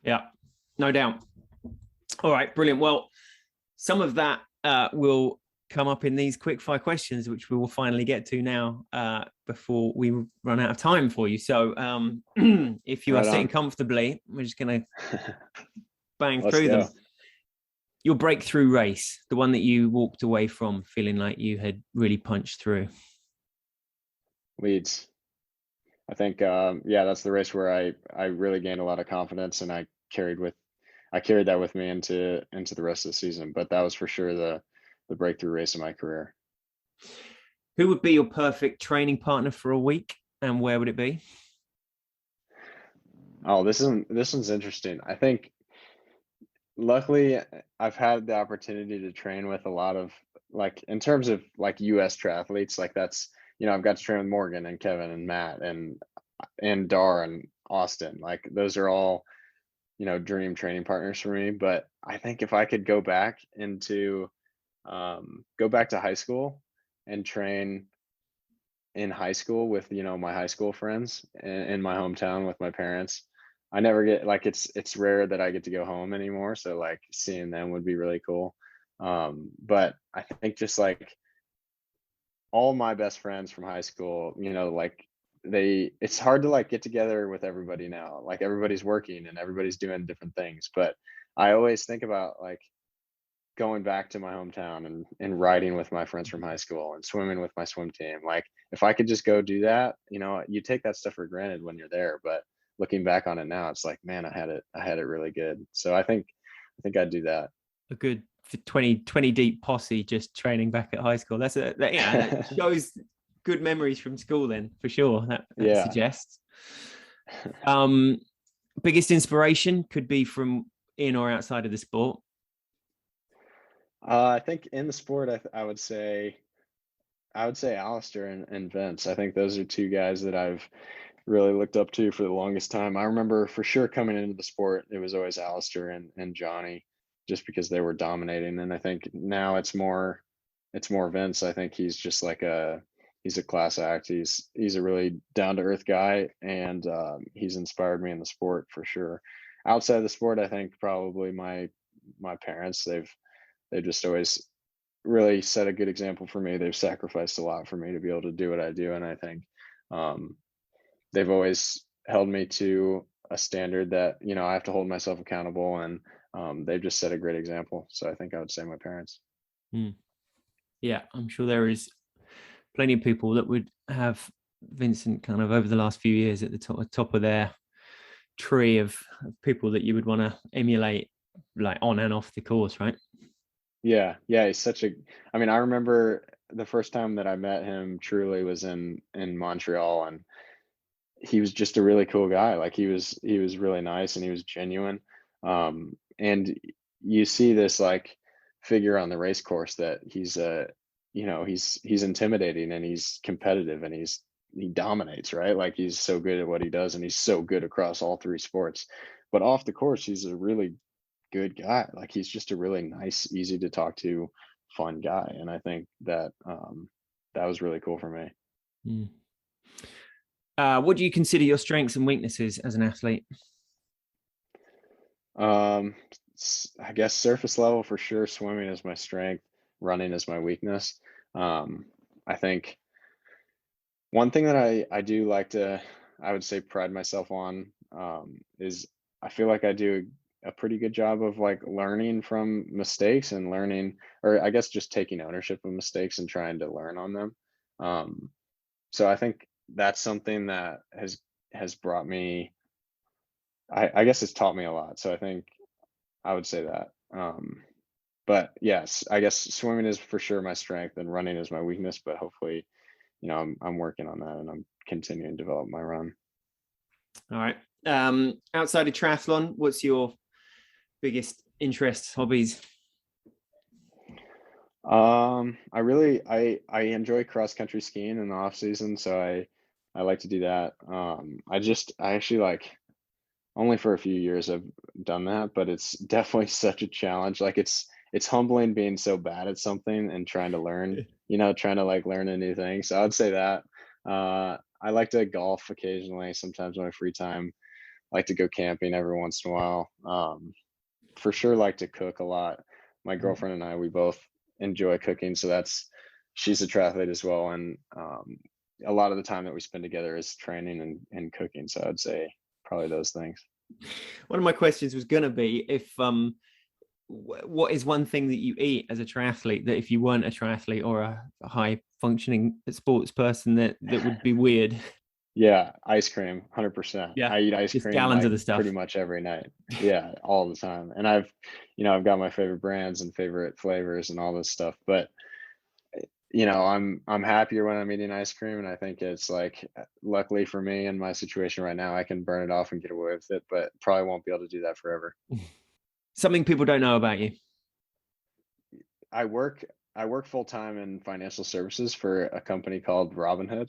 [SPEAKER 1] Yeah. No doubt. All right. Brilliant. Well, some of that will come up in these quick fire questions, which we will finally get to now before we run out of time for you. So if you are
[SPEAKER 2] Right
[SPEAKER 1] sitting
[SPEAKER 2] on.
[SPEAKER 1] comfortably, we're just going to bang
[SPEAKER 2] Let's
[SPEAKER 1] through them.
[SPEAKER 2] go.
[SPEAKER 1] Your breakthrough race, the one that you walked away from feeling like you had really punched through.
[SPEAKER 2] Leeds. I think yeah, that's the race where I really gained a lot of confidence, and I carried that with me into the rest of the season. But that was for sure the breakthrough race of my career.
[SPEAKER 1] Who would be your perfect training partner for a week, and where would it be?
[SPEAKER 2] Oh, this one's interesting. I think luckily I've had the opportunity to train with a lot of like in terms of like US triathletes, like that's I've got to train with Morgan and Kevin and Matt and Dar and Austin. Like those are all, dream training partners for me. But I think if I could go back to high school and train in high school with my high school friends in my hometown with my parents. I never get like it's rare that I get to go home anymore, so like seeing them would be really cool. But I think just like all my best friends from high school, like it's hard to like get together with everybody now. Like everybody's working and everybody's doing different things, but I always think about like going back to my hometown and riding with my friends from high school and swimming with my swim team. Like if I could just go do that, you take that stuff for granted when you're there, but looking back on it now, it's like, man, I had it really good. So I think I'd do that.
[SPEAKER 1] A good 20 deep posse just training back at high school. That shows good memories from school then for sure. That
[SPEAKER 2] Yeah.
[SPEAKER 1] suggests. Um, biggest inspiration could be from in or outside of the sport.
[SPEAKER 2] I think in the sport, I would say Alistair and Vince. I think those are two guys that I've really looked up to for the longest time. I remember for sure coming into the sport, it was always Alistair and Johnny, just because they were dominating. And I think now it's more Vince. I think he's just like he's a class act. He's a really down to earth guy, and he's inspired me in the sport for sure. Outside of the sport, I think probably my parents. They've just always really set a good example for me. They've sacrificed a lot for me to be able to do what I do, and I think um, they've always held me to a standard that I have to hold myself accountable, and they've just set a great example. So I think I would say my parents.
[SPEAKER 1] Mm. Yeah, I'm sure there is plenty of people that would have Vincent kind of over the last few years at the top of their tree of people that you would want to emulate, like on and off the course, right?
[SPEAKER 2] Yeah, he's such a. I mean, I remember the first time that I met him truly was in Montreal, and he was just a really cool guy. Like he was really nice and he was genuine. And you see this like figure on the race course that he's intimidating and he's competitive and he dominates, right? Like he's so good at what he does and he's so good across all three sports. But off the course, he's a really good guy. Like he's just a really nice, easy to talk to, fun guy. And I think that that was really cool for me.
[SPEAKER 1] Mm. What do you consider your strengths and weaknesses as an athlete?
[SPEAKER 2] I guess surface level for sure. Swimming is my strength. Running is my weakness. I think one thing that I do like to, I would say, pride myself on is I feel like I do a pretty good job of like learning from mistakes and learning, or I guess just taking ownership of mistakes and trying to learn on them. Um, so I think that's something that has brought me. I guess it's taught me a lot. So I think I would say that. But yes, I guess swimming is for sure my strength and running is my weakness. But hopefully, I'm working on that and I'm continuing to develop my run.
[SPEAKER 1] All right. Outside of triathlon, what's your biggest interests, hobbies?
[SPEAKER 2] I enjoy cross country skiing in the off season, so I like to do that. I actually like only for a few years I've done that, but it's definitely such a challenge. Like it's humbling being so bad at something and trying to learn, trying to like learn a new thing. So I'd say that. I like to golf occasionally, sometimes on my free time. Like to go camping every once in a while. For sure like to cook a lot. My girlfriend and I, we both enjoy cooking, so she's a triathlete as well, and a lot of the time that we spend together is training and cooking. So I'd say probably those things.
[SPEAKER 1] One of my questions was going to be if what is one thing that you eat as a triathlete that if you weren't a triathlete or a high functioning sports person that would be weird?
[SPEAKER 2] Yeah, ice cream, 100%.
[SPEAKER 1] Yeah,
[SPEAKER 2] I eat ice
[SPEAKER 1] just
[SPEAKER 2] cream
[SPEAKER 1] gallons of
[SPEAKER 2] like
[SPEAKER 1] the
[SPEAKER 2] pretty
[SPEAKER 1] stuff.
[SPEAKER 2] much every night. Yeah, all the time. And I've got my favorite brands and favorite flavors and all this stuff. But I'm happier when I'm eating ice cream, and I think it's like, luckily for me in my situation right now, I can burn it off and get away with it, but probably won't be able to do that forever.
[SPEAKER 1] Something people don't know about you.
[SPEAKER 2] I work I work full time in financial services for a company called Robinhood.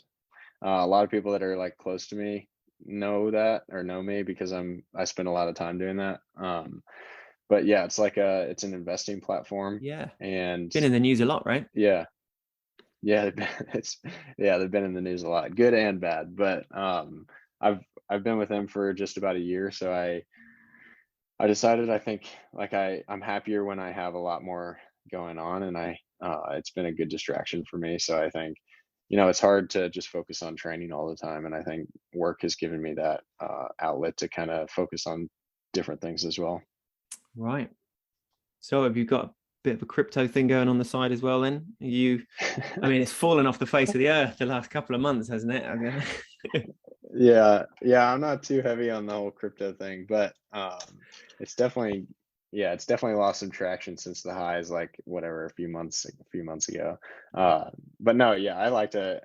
[SPEAKER 2] A lot of people that are like close to me know that or know me because I spend a lot of time doing that. But yeah, it's an investing platform,
[SPEAKER 1] Yeah,
[SPEAKER 2] and
[SPEAKER 1] been in the news a lot, right?
[SPEAKER 2] yeah, yeah, it's yeah, they've been in the news a lot, good and bad. But I've I've been with them for just about a year, so I decided I think like I'm happier when I have a lot more going on, and it's been a good distraction for me. So I think it's hard to just focus on training all the time, and I think work has given me that outlet to kind of focus on different things as well.
[SPEAKER 1] Right. So have you got a bit of a crypto thing going on the side as well then? I mean, it's fallen off the face of the earth the last couple of months, hasn't it?
[SPEAKER 2] Yeah, I'm not too heavy on the whole crypto thing, but it's definitely it's definitely lost some traction since the highs, like whatever, a few months ago. But no, yeah, I like to.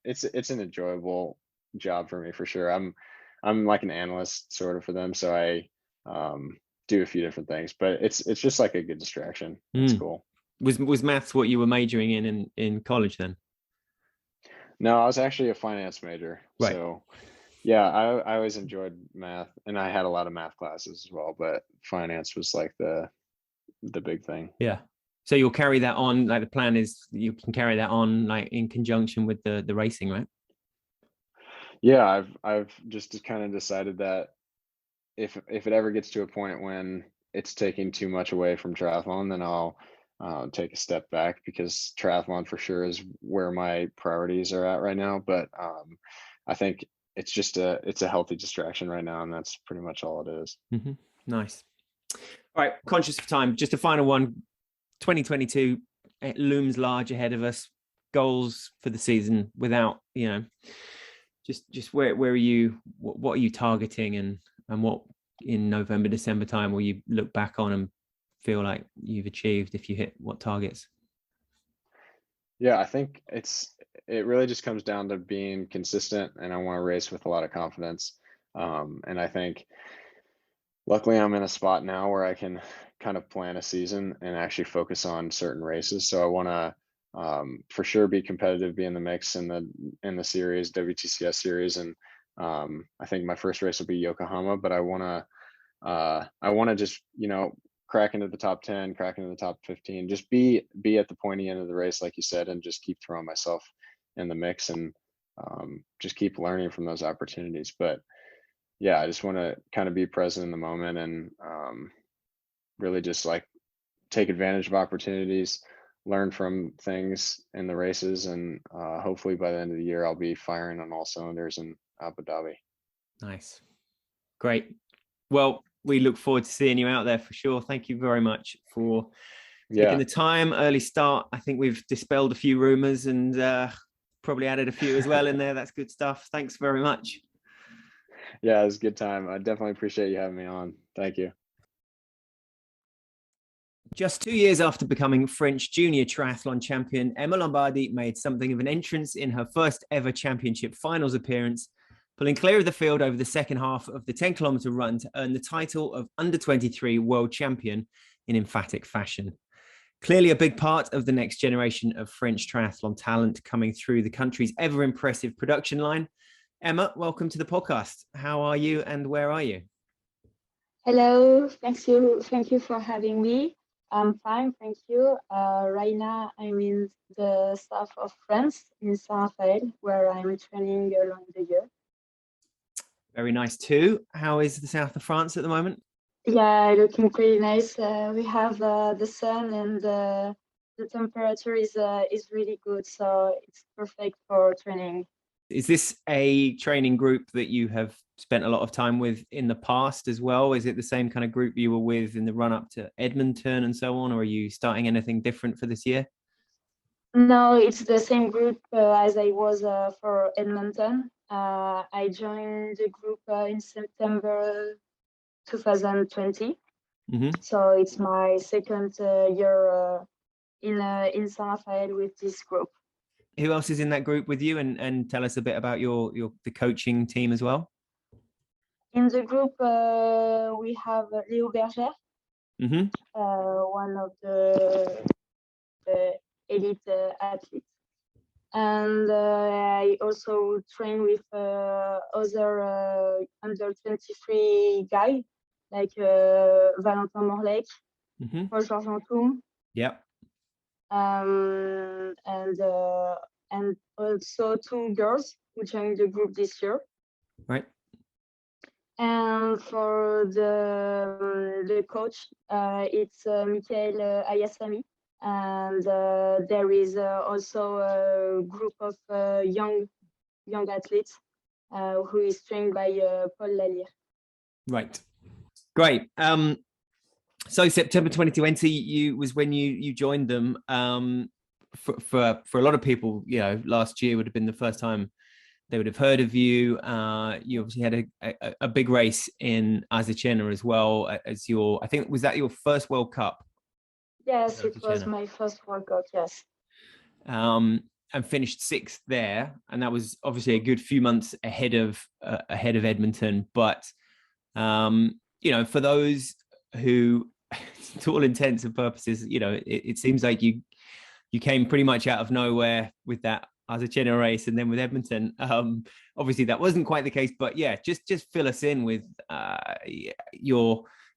[SPEAKER 2] It's an enjoyable job for me for sure. I'm like an analyst sort of for them, so I do a few different things, but it's just like a good distraction. It's
[SPEAKER 1] Mm.
[SPEAKER 2] cool.
[SPEAKER 1] Was maths what you were majoring in college then?
[SPEAKER 2] No, I was actually a finance major,
[SPEAKER 1] Right.
[SPEAKER 2] so yeah, I always enjoyed math, and I had a lot of math classes as well, but finance was like the big thing.
[SPEAKER 1] Yeah. So you'll carry that on, like the plan is you can carry that on like in conjunction with the racing, right?
[SPEAKER 2] Yeah, I've just kind of decided that if it ever gets to a point when it's taking too much away from triathlon, then I'll take a step back, because triathlon for sure is where my priorities are at right now. But I think it's a healthy distraction right now, and that's pretty much all it is.
[SPEAKER 1] Mm-hmm. Nice. All right, conscious of time, just a final one. 2022, it looms large ahead of us. Goals for the season without, just where are you? What are you targeting, and what in November, December time will you look back on and feel like you've achieved if you hit what targets?
[SPEAKER 2] Yeah, I think it really just comes down to being consistent, and I want to race with a lot of confidence. And I think luckily I'm in a spot now where I can kind of plan a season and actually focus on certain races. So I want to for sure be competitive, be in the mix in the series, WTCS series, and I think my first race will be Yokohama. But I want to just crack into the top 10, crack into the top 15, just be at the pointy end of the race, like you said, and just keep throwing myself in the mix, and just keep learning from those opportunities. But yeah, I just want to kind of be present in the moment, and really just like take advantage of opportunities, learn from things in the races, and hopefully by the end of the year, I'll be firing on all cylinders in Abu Dhabi.
[SPEAKER 1] Nice. Great. Well, we look forward to seeing you out there for sure. Thank you very much for taking the time. Early start. I think we've dispelled a few rumors and probably added a few as well in there. That's good stuff. Thanks very much.
[SPEAKER 2] Yeah, it was a good time. I definitely appreciate you having me on. Thank you.
[SPEAKER 1] Just 2 years after becoming French junior triathlon champion, Emma Lombardi made something of an entrance in her first ever championship finals appearance, pulling clear of the field over the second half of the 10-kilometer run to earn the title of under-23 world champion in emphatic fashion. Clearly a big part of the next generation of French triathlon talent coming through the country's ever-impressive production line. Emma, welcome to the podcast. How are you and where are you?
[SPEAKER 3] Hello, thank you for having me. I'm fine, thank you. Right now I'm in the south of France, in Saint-Raphaël, where I'm training along the year.
[SPEAKER 1] Very nice too. How is the south of France at the moment?
[SPEAKER 3] Yeah, looking pretty nice. We have the sun, and the temperature is really good, so it's perfect for training.
[SPEAKER 1] Is this a training group that you have spent a lot of time with in the past as well? Is it the same kind of group you were with in the run up to Edmonton and so on, or are you starting anything different for this year?
[SPEAKER 3] No, it's the same group as I was for Edmonton. I joined the group in September 2020. So it's my second year in San Rafael with this group.
[SPEAKER 1] Who else is in that group with you, and tell us a bit about the coaching team as well?
[SPEAKER 3] In the group we have Léo Berger, one of the elite athletes, and I also train with other under 23 guys like Valentin Morlec, Paul Georgentoum.
[SPEAKER 1] Yep.
[SPEAKER 3] And also 2 girls who joined the group this year.
[SPEAKER 1] Right.
[SPEAKER 3] And for the coach, it's Michael Ayasami, and there is also a group of young athletes who is trained by Paul Lalire.
[SPEAKER 1] Right. Great. So September 2020 was when you joined them. For a lot of people, last year would have been the first time they would have heard of you. You obviously had a big race in Azucena as well as I think, was that your first World Cup?
[SPEAKER 3] Yes, it was my first World Cup, yes.
[SPEAKER 1] And finished 6th there, and that was obviously a good few months ahead of Edmonton. But for those who, to all intents and purposes, it seems like you came pretty much out of nowhere with that Azucena race, and then with Edmonton. Obviously that wasn't quite the case, but yeah, just fill us in with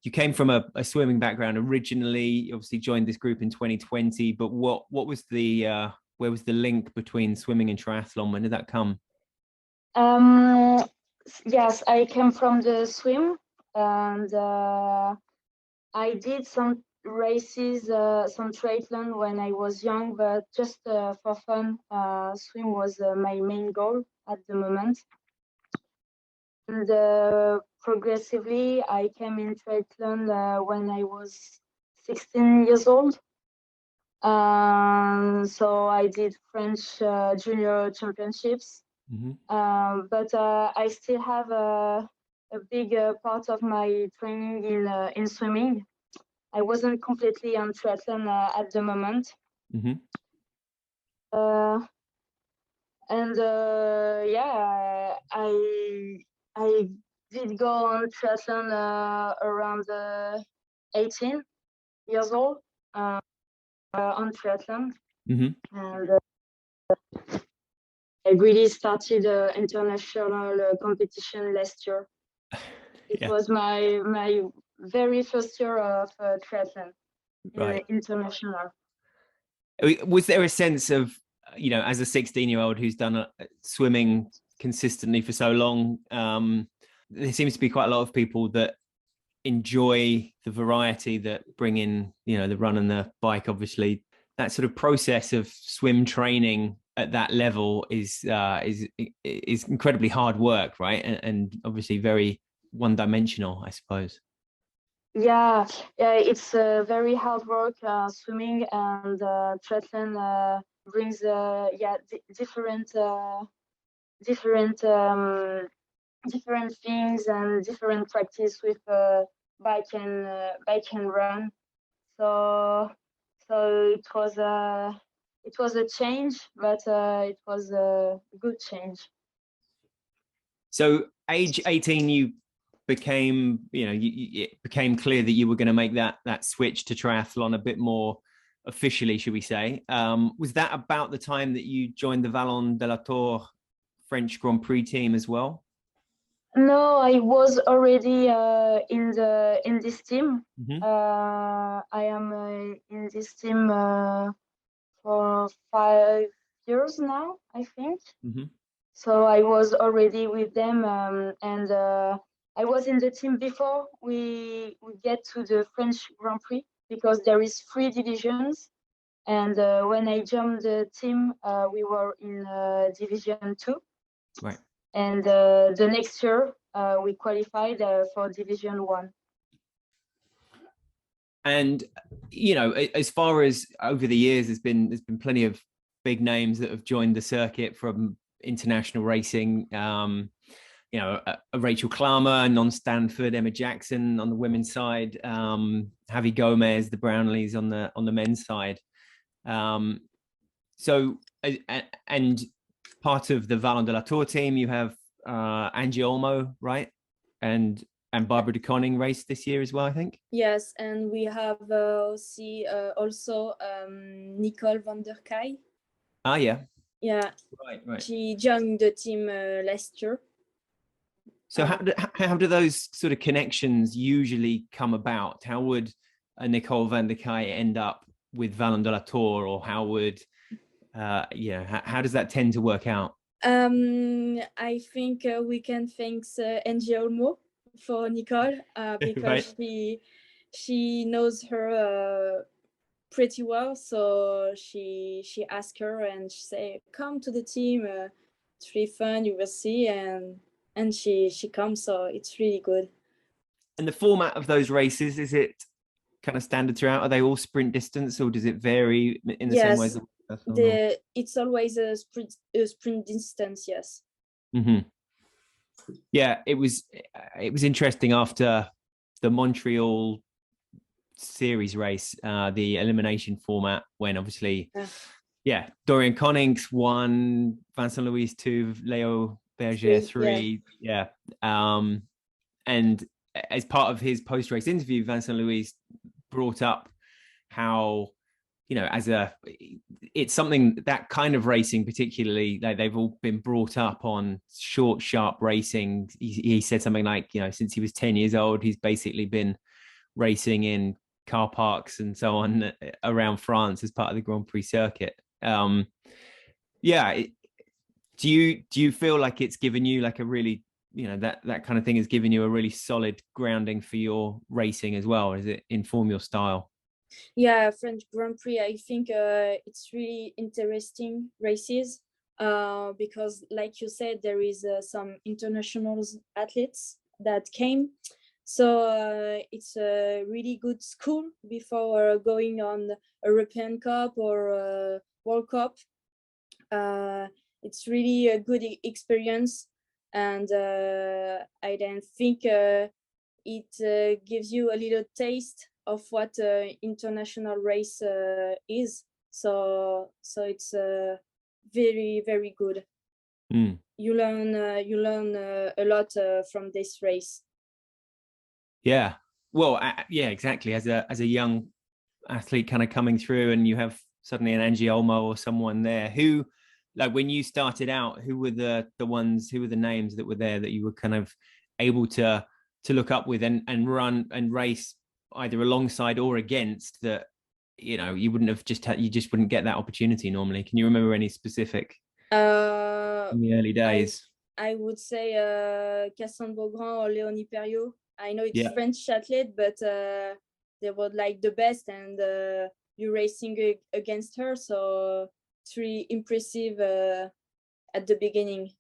[SPEAKER 1] you came from a swimming background originally. You obviously joined this group in 2020, but what was where was the link between swimming and triathlon? When did that come?
[SPEAKER 3] Yes, I came from the swim, and I did some races, some triathlon when I was young, but just for fun. Swim was my main goal at the moment. And progressively, I came in triathlon when I was 16 years old. So I did French junior championships. But I still have a big part of my training in swimming. I wasn't completely on triathlon at the moment. Yeah, I did go on triathlon around 18 years old on triathlon. And I really started international competition last year. It was my very first year of triathlon in
[SPEAKER 1] Right.
[SPEAKER 3] the international.
[SPEAKER 1] Was there a sense of, as a 16-year-old who's done swimming consistently for so long, there seems to be quite a lot of people that enjoy the variety that bring in, the run and the bike. Obviously, that sort of process of swim training at that level is incredibly hard work, right? And obviously very one-dimensional, I suppose.
[SPEAKER 3] Yeah, it's very hard work, swimming, and triathlon brings different different things and different practice with bike and run. So it was a change, but it was a good change.
[SPEAKER 1] So age 18, you became, it became clear that you were going to make that switch to triathlon a bit more officially, should we say. Was that about the time that you joined the Vallon de la Tour French Grand Prix team as well?
[SPEAKER 3] No, I was already in this team.
[SPEAKER 1] Mm-hmm.
[SPEAKER 3] I am in this team for 5 years now, I think.
[SPEAKER 1] Mm-hmm.
[SPEAKER 3] So I was already with them, and I was in the team before we get to the French Grand Prix, because there is 3 divisions. And when I joined the team, we were in Division 2.
[SPEAKER 1] Right.
[SPEAKER 3] And the next year, we qualified for Division 1.
[SPEAKER 1] And, as far as over the years, there's been plenty of big names that have joined the circuit from international racing. A Rachel Klammer, Non Stanford, Emma Jackson on the women's side, Javi Gomez, the Brownlees on the men's side. So, and part of the Vallon de la Tour team, you have Angie Olmo, right? And Barbara de Koning raced this year as well, I think.
[SPEAKER 4] Yes, and we have also Nicole van der Kaj.
[SPEAKER 1] Ah, yeah.
[SPEAKER 4] Yeah.
[SPEAKER 1] Right.
[SPEAKER 4] She joined the team last year.
[SPEAKER 1] So how do those sort of connections usually come about? How would a Nicole van der Kaj end up with Vallon de la Tour, or how would how does that tend to work out?
[SPEAKER 4] I think we can thank Angie Olmo for Nicole because
[SPEAKER 1] Right.
[SPEAKER 4] she knows her pretty well. So she asked her and she said, "Come to the team. It's really fun. You will see." And she comes. So it's really good.
[SPEAKER 1] And the format of those races, is it kind of standard throughout? Are they all sprint distance, or does it vary in the same way as
[SPEAKER 4] it's always a sprint distance? Yes.
[SPEAKER 1] Mm-hmm. Yeah, it was interesting after the Montreal series race, the elimination format, when obviously Dorian Connings won, Vincent Louis 2, Leo Berger 3. Yeah. And as part of his post-race interview, Vincent Louis brought up how, it's something, that kind of racing particularly, they've all been brought up on short, sharp racing. He said something like, since he was 10 years old, he's basically been racing in car parks and so on around France as part of the Grand Prix circuit. Do you feel like it's given you like a really, that kind of thing has given you a really solid grounding for your racing as well? Does it inform your style?
[SPEAKER 4] Yeah, French Grand Prix, I think it's really interesting races because, like you said, there is some international athletes that came. So it's a really good school before going on a European Cup or World Cup. It's really a good experience. And I then think it gives you a little taste of what international race is. So it's very, very good. You learn a lot from this race.
[SPEAKER 1] Yeah, well, exactly. As a young athlete kind of coming through, and you have suddenly an Angie Olmo or someone there who, like, when you started out, who were the names that were there that you were kind of able to to look up with and run and race either alongside or against that, you know, you wouldn't have you just wouldn't get that opportunity normally? Can you remember any specific in the early days?
[SPEAKER 4] I would say Cassandre Beaugrand or Léonie Perriot. I know it's
[SPEAKER 1] Yeah.
[SPEAKER 4] French athlete, but they were like the best, and you're racing against her, so it's really impressive at the beginning.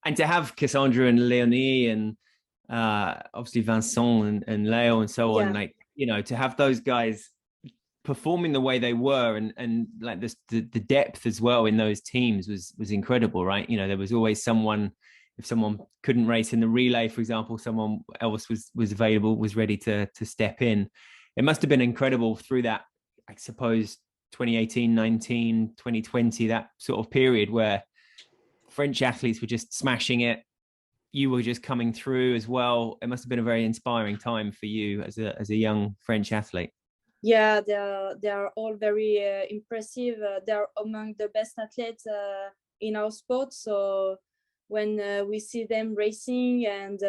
[SPEAKER 1] And to have Cassandra and Leonie and obviously Vincent and Leo and so on, like, you know, to have those guys performing the way they were and like this, the depth as well in those teams was incredible, right? You know, there was always someone, if someone couldn't race in the relay, for example, someone else was available, was ready to step in. It must have been incredible through that, I suppose, 2018, 19, 2020, that sort of period where French athletes were just smashing it. You were just coming through as well. It must have been a very inspiring time for you as a young French athlete.
[SPEAKER 4] Yeah, they are all very impressive. They're among the best athletes in our sport. So when we see them racing and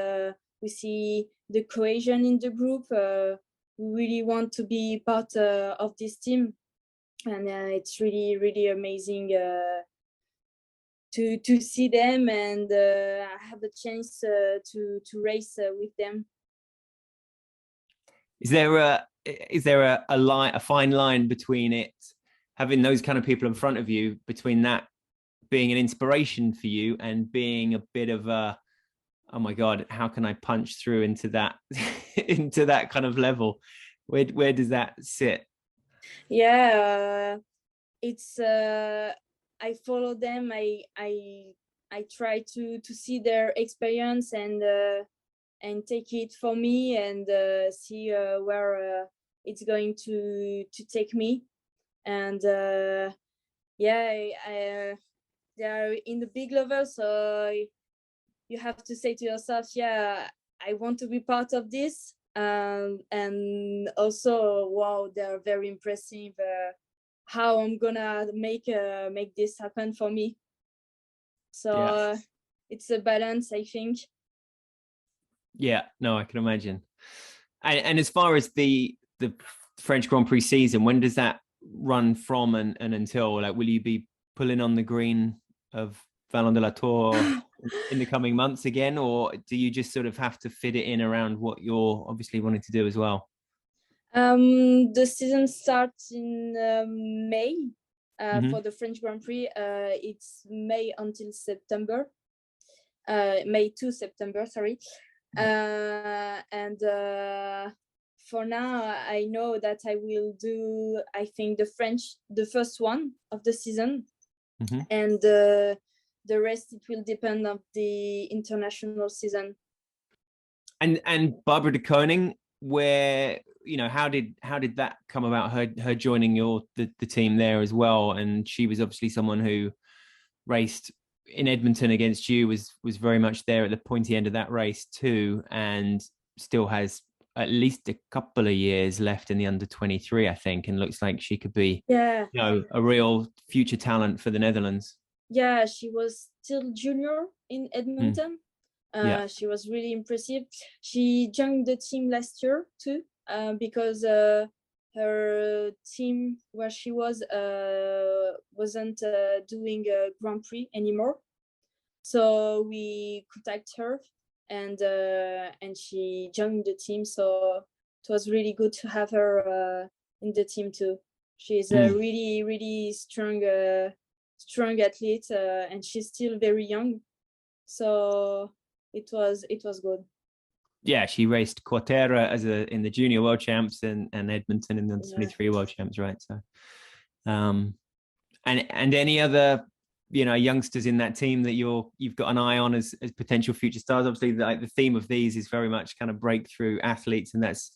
[SPEAKER 4] we see the cohesion in the group, we really want to be part of this team, and it's really, really amazing to see them and have a chance to race with them.
[SPEAKER 1] Is there a line, a fine line between it, having those kind of people in front of you, between that being an inspiration for you and being a bit of a, oh my God, how can I punch through into that into that kind of level? Where does that sit?
[SPEAKER 4] Yeah, it's I follow them. I try to see their experience and take it for me and see where it's going to take me. And yeah, they're in the big level, so you have to say to yourself, yeah, I want to be part of this. And also, wow, they're very impressive. How I'm gonna make this happen for me. So it's a balance, I think.
[SPEAKER 1] Yeah, no, I can imagine. And as far as the French Grand Prix season, when does that run from and until? Like, will you be pulling on the green of Vallon de la Tour in the coming months again, or do you just sort of have to fit it in around what you're obviously wanting to do as well?
[SPEAKER 4] The season starts in May for the French Grand Prix. It's May until September. May to September, sorry. And for now, I know that I will do, I think, the first one of the season, and the rest, it will depend on the international season.
[SPEAKER 1] And Barbara de Koning, where, you know, how did that come about? Her joining the team there as well, and she was obviously someone who raced in Edmonton against you, was very much there at the pointy end of that race too, and still has at least a couple of years left in the under 23, I think, and looks like she could be, you know, a real future talent for the Netherlands.
[SPEAKER 4] Yeah, she was still junior in Edmonton. She was really impressive. She joined the team last year too, because her team where she was wasn't doing a Grand Prix anymore. So we contacted her and she joined the team. So it was really good to have her in the team too. She's a really, really strong athlete, and she's still very young. So it was good.
[SPEAKER 1] Yeah, she raced Quartera in the junior world champs and Edmonton in the 23 world champs, right? So, and any other, you know, youngsters in that team that you've got an eye on as potential future stars? Obviously, like the theme of these is very much kind of breakthrough athletes, and that's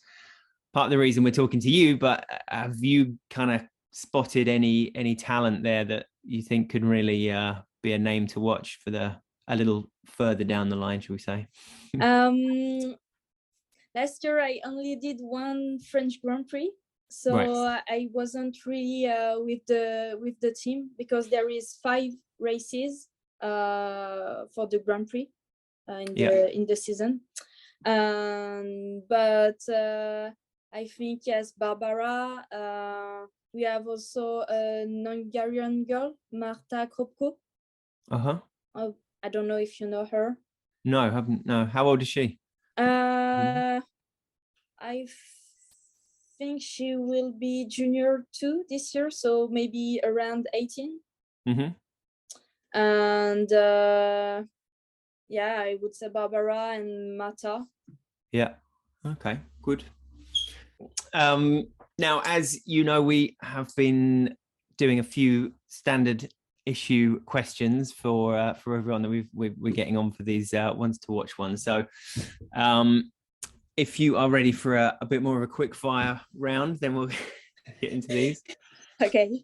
[SPEAKER 1] part of the reason we're talking to you. But have you kind of spotted any talent there that you think could really be a name to watch for a little further down the line, shall we say?
[SPEAKER 4] Last year I only did one French Grand Prix, so I wasn't really with the team, because there is 5 races for the Grand Prix in the season. But I think yes, Barbara. We have also a Hungarian girl, Marta Kropko.
[SPEAKER 1] Uh-huh.
[SPEAKER 4] I don't know if you know her.
[SPEAKER 1] No, I haven't. No. How old is she?
[SPEAKER 4] I think she will be junior 2 this year, so maybe around 18.
[SPEAKER 1] Mm-hmm.
[SPEAKER 4] And yeah, I would say Barbara and Marta.
[SPEAKER 1] Yeah. Okay, good. Now, as you know, we have been doing a few standard issue questions for everyone that we're getting on for these ones to watch ones. So if you are ready for a bit more of a quick fire round, then we'll get into these.
[SPEAKER 4] Okay.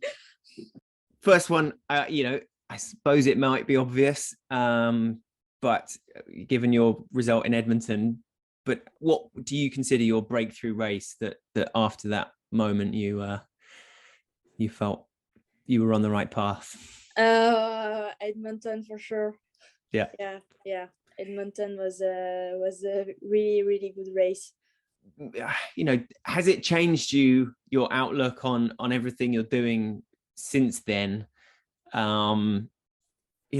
[SPEAKER 1] First one, you know, I suppose it might be obvious, but given your result in Edmonton, but what do you consider your breakthrough race that after that moment you felt you were on the right path?
[SPEAKER 4] Edmonton for sure.
[SPEAKER 1] Yeah.
[SPEAKER 4] Edmonton was a really good race.
[SPEAKER 1] You know, has it changed your outlook on everything you're doing since then? You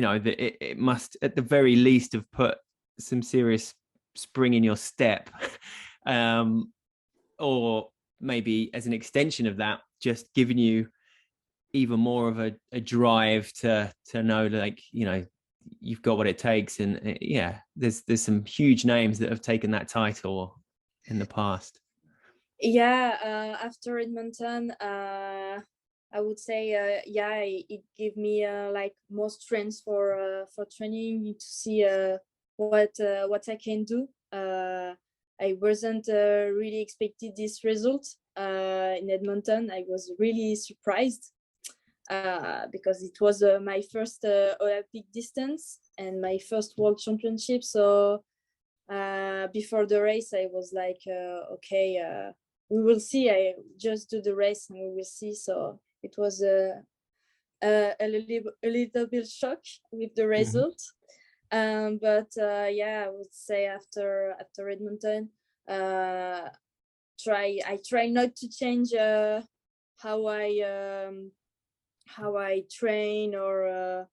[SPEAKER 1] know, that it must at the very least have put some serious spring in your step, or maybe as an extension of that, just giving you even more of a drive to know, like, you know, you've got what it takes. And yeah, there's some huge names that have taken that title in the past.
[SPEAKER 4] Yeah, after Edmonton, I would say yeah, it gave me like more strength for training, to see what I can do. I wasn't really expected this result in Edmonton. I was really surprised because it was my first Olympic distance and my first World Championship. So before the race, I was like, okay, we will see. I just do the race and we will see. So it was a little bit shock with the result. But yeah, I would say after Edmonton, I try not to change how I train or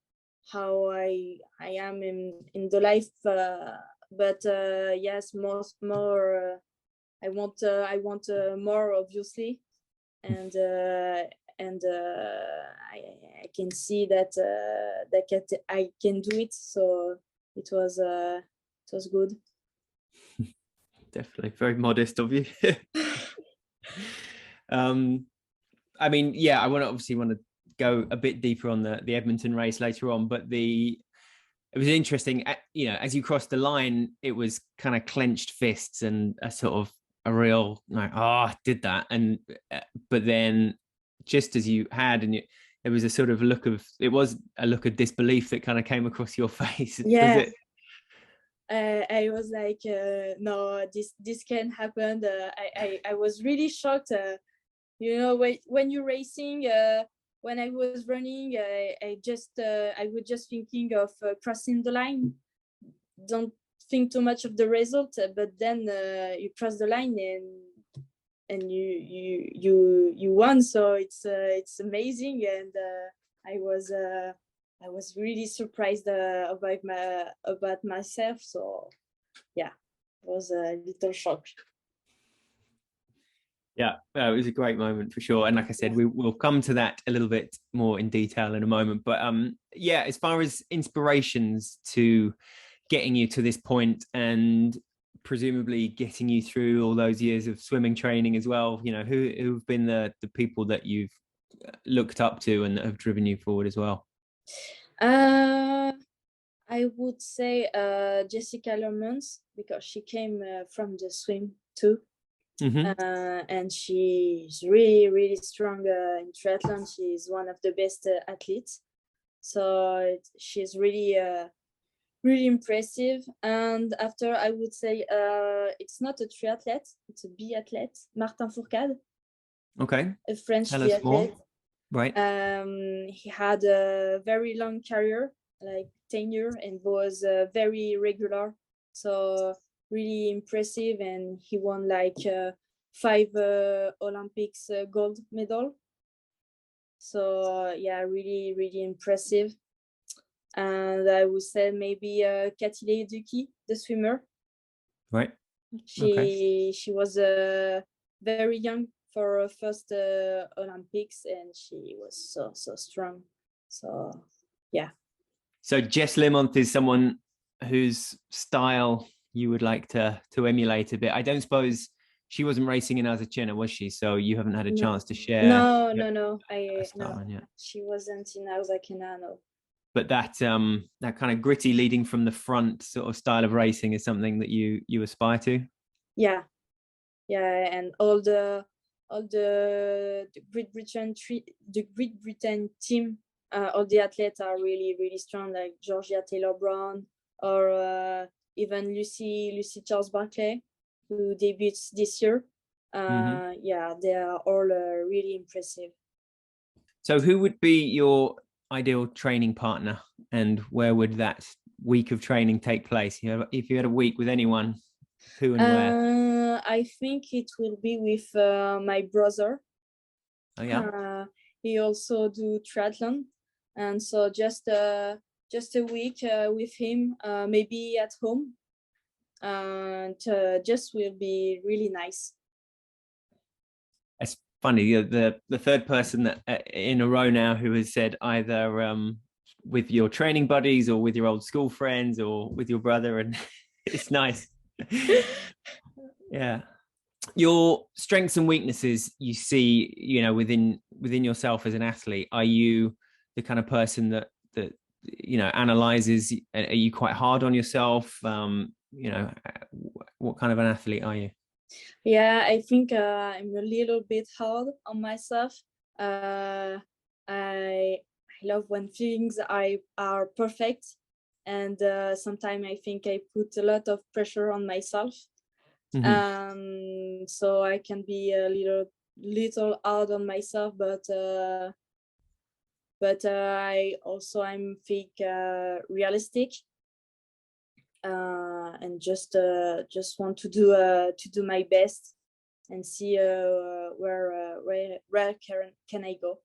[SPEAKER 4] how I am in the life. But yes, more. I want more, obviously, and I can see that I can do it. So it was good.
[SPEAKER 1] Definitely very modest of you. I mean, yeah, I want to go a bit deeper on the Edmonton race later on, but it was interesting, you know, as you crossed the line, it was kind of clenched fists and a sort of a real like, oh, I did that. And but then just as you had, and there was a sort of look of disbelief that kind of came across your face.
[SPEAKER 4] Yeah.
[SPEAKER 1] Was it?
[SPEAKER 4] I was like, no, this can happen. I was really shocked. You know, when you're racing, when I was running, I was just thinking of crossing the line. Don't think too much of the result, but then you cross the line and you won. So it's amazing, and I was really surprised about myself. So yeah, it was a little shock.
[SPEAKER 1] Yeah, it was a great moment for sure. And like I said, we'll come to that a little bit more in detail in a moment. But yeah, as far as inspirations to getting you to this point and presumably getting you through all those years of swimming training as well, you know, who've been the people that you've looked up to and have driven you forward as well?
[SPEAKER 4] I would say Jessica Lermans, because she came from the swim too. And she's really strong in triathlon. She's one of the best athletes. So she's really impressive. And after, I would say it's not a triathlete, it's a biathlete, Martin Fourcade.
[SPEAKER 1] Okay.
[SPEAKER 4] A French biathlete. Right. He had a very long career, like 10 years, and was very regular. So really impressive, and he won like 5 Olympics gold medal. So yeah, really, really impressive. And I would say maybe Katile Duki, the swimmer.
[SPEAKER 1] Right.
[SPEAKER 4] She was very young for her first Olympics, and she was so strong. So yeah.
[SPEAKER 1] So Jess Lemont is someone whose style you would like to emulate a bit. I don't suppose she wasn't racing in Azucena, was she? So you haven't had a chance to share.
[SPEAKER 4] No. She wasn't in Azucena, no.
[SPEAKER 1] But that kind of gritty leading from the front sort of style of racing is something that you aspire to.
[SPEAKER 4] Yeah, and all the Great Britain team, all the athletes are really, really strong, like Georgia Taylor Brown or even Lucy Charles Barclay, who debuts this year. Yeah, they are all really impressive.
[SPEAKER 1] So who would be your ideal training partner, and where would that week of training take place? If you had a week with anyone, who and where?
[SPEAKER 4] I think it will be with my brother.
[SPEAKER 1] Oh yeah.
[SPEAKER 4] He also do triathlon, and so just a week with him, maybe at home, and just will be really nice.
[SPEAKER 1] It's funny, the third person that in a row now who has said either with your training buddies or with your old school friends or with your brother, and it's nice. Yeah. Your strengths and weaknesses you see, within yourself as an athlete. Are you the kind of person that analyzes? Are you quite hard on yourself? What kind of an athlete are you?
[SPEAKER 4] Yeah, I think I'm a little bit hard on myself. I love when things are perfect, and sometimes I think I put a lot of pressure on myself. So I can be a little hard on myself, but I also think realistic, and just want to do my best and see where can I go.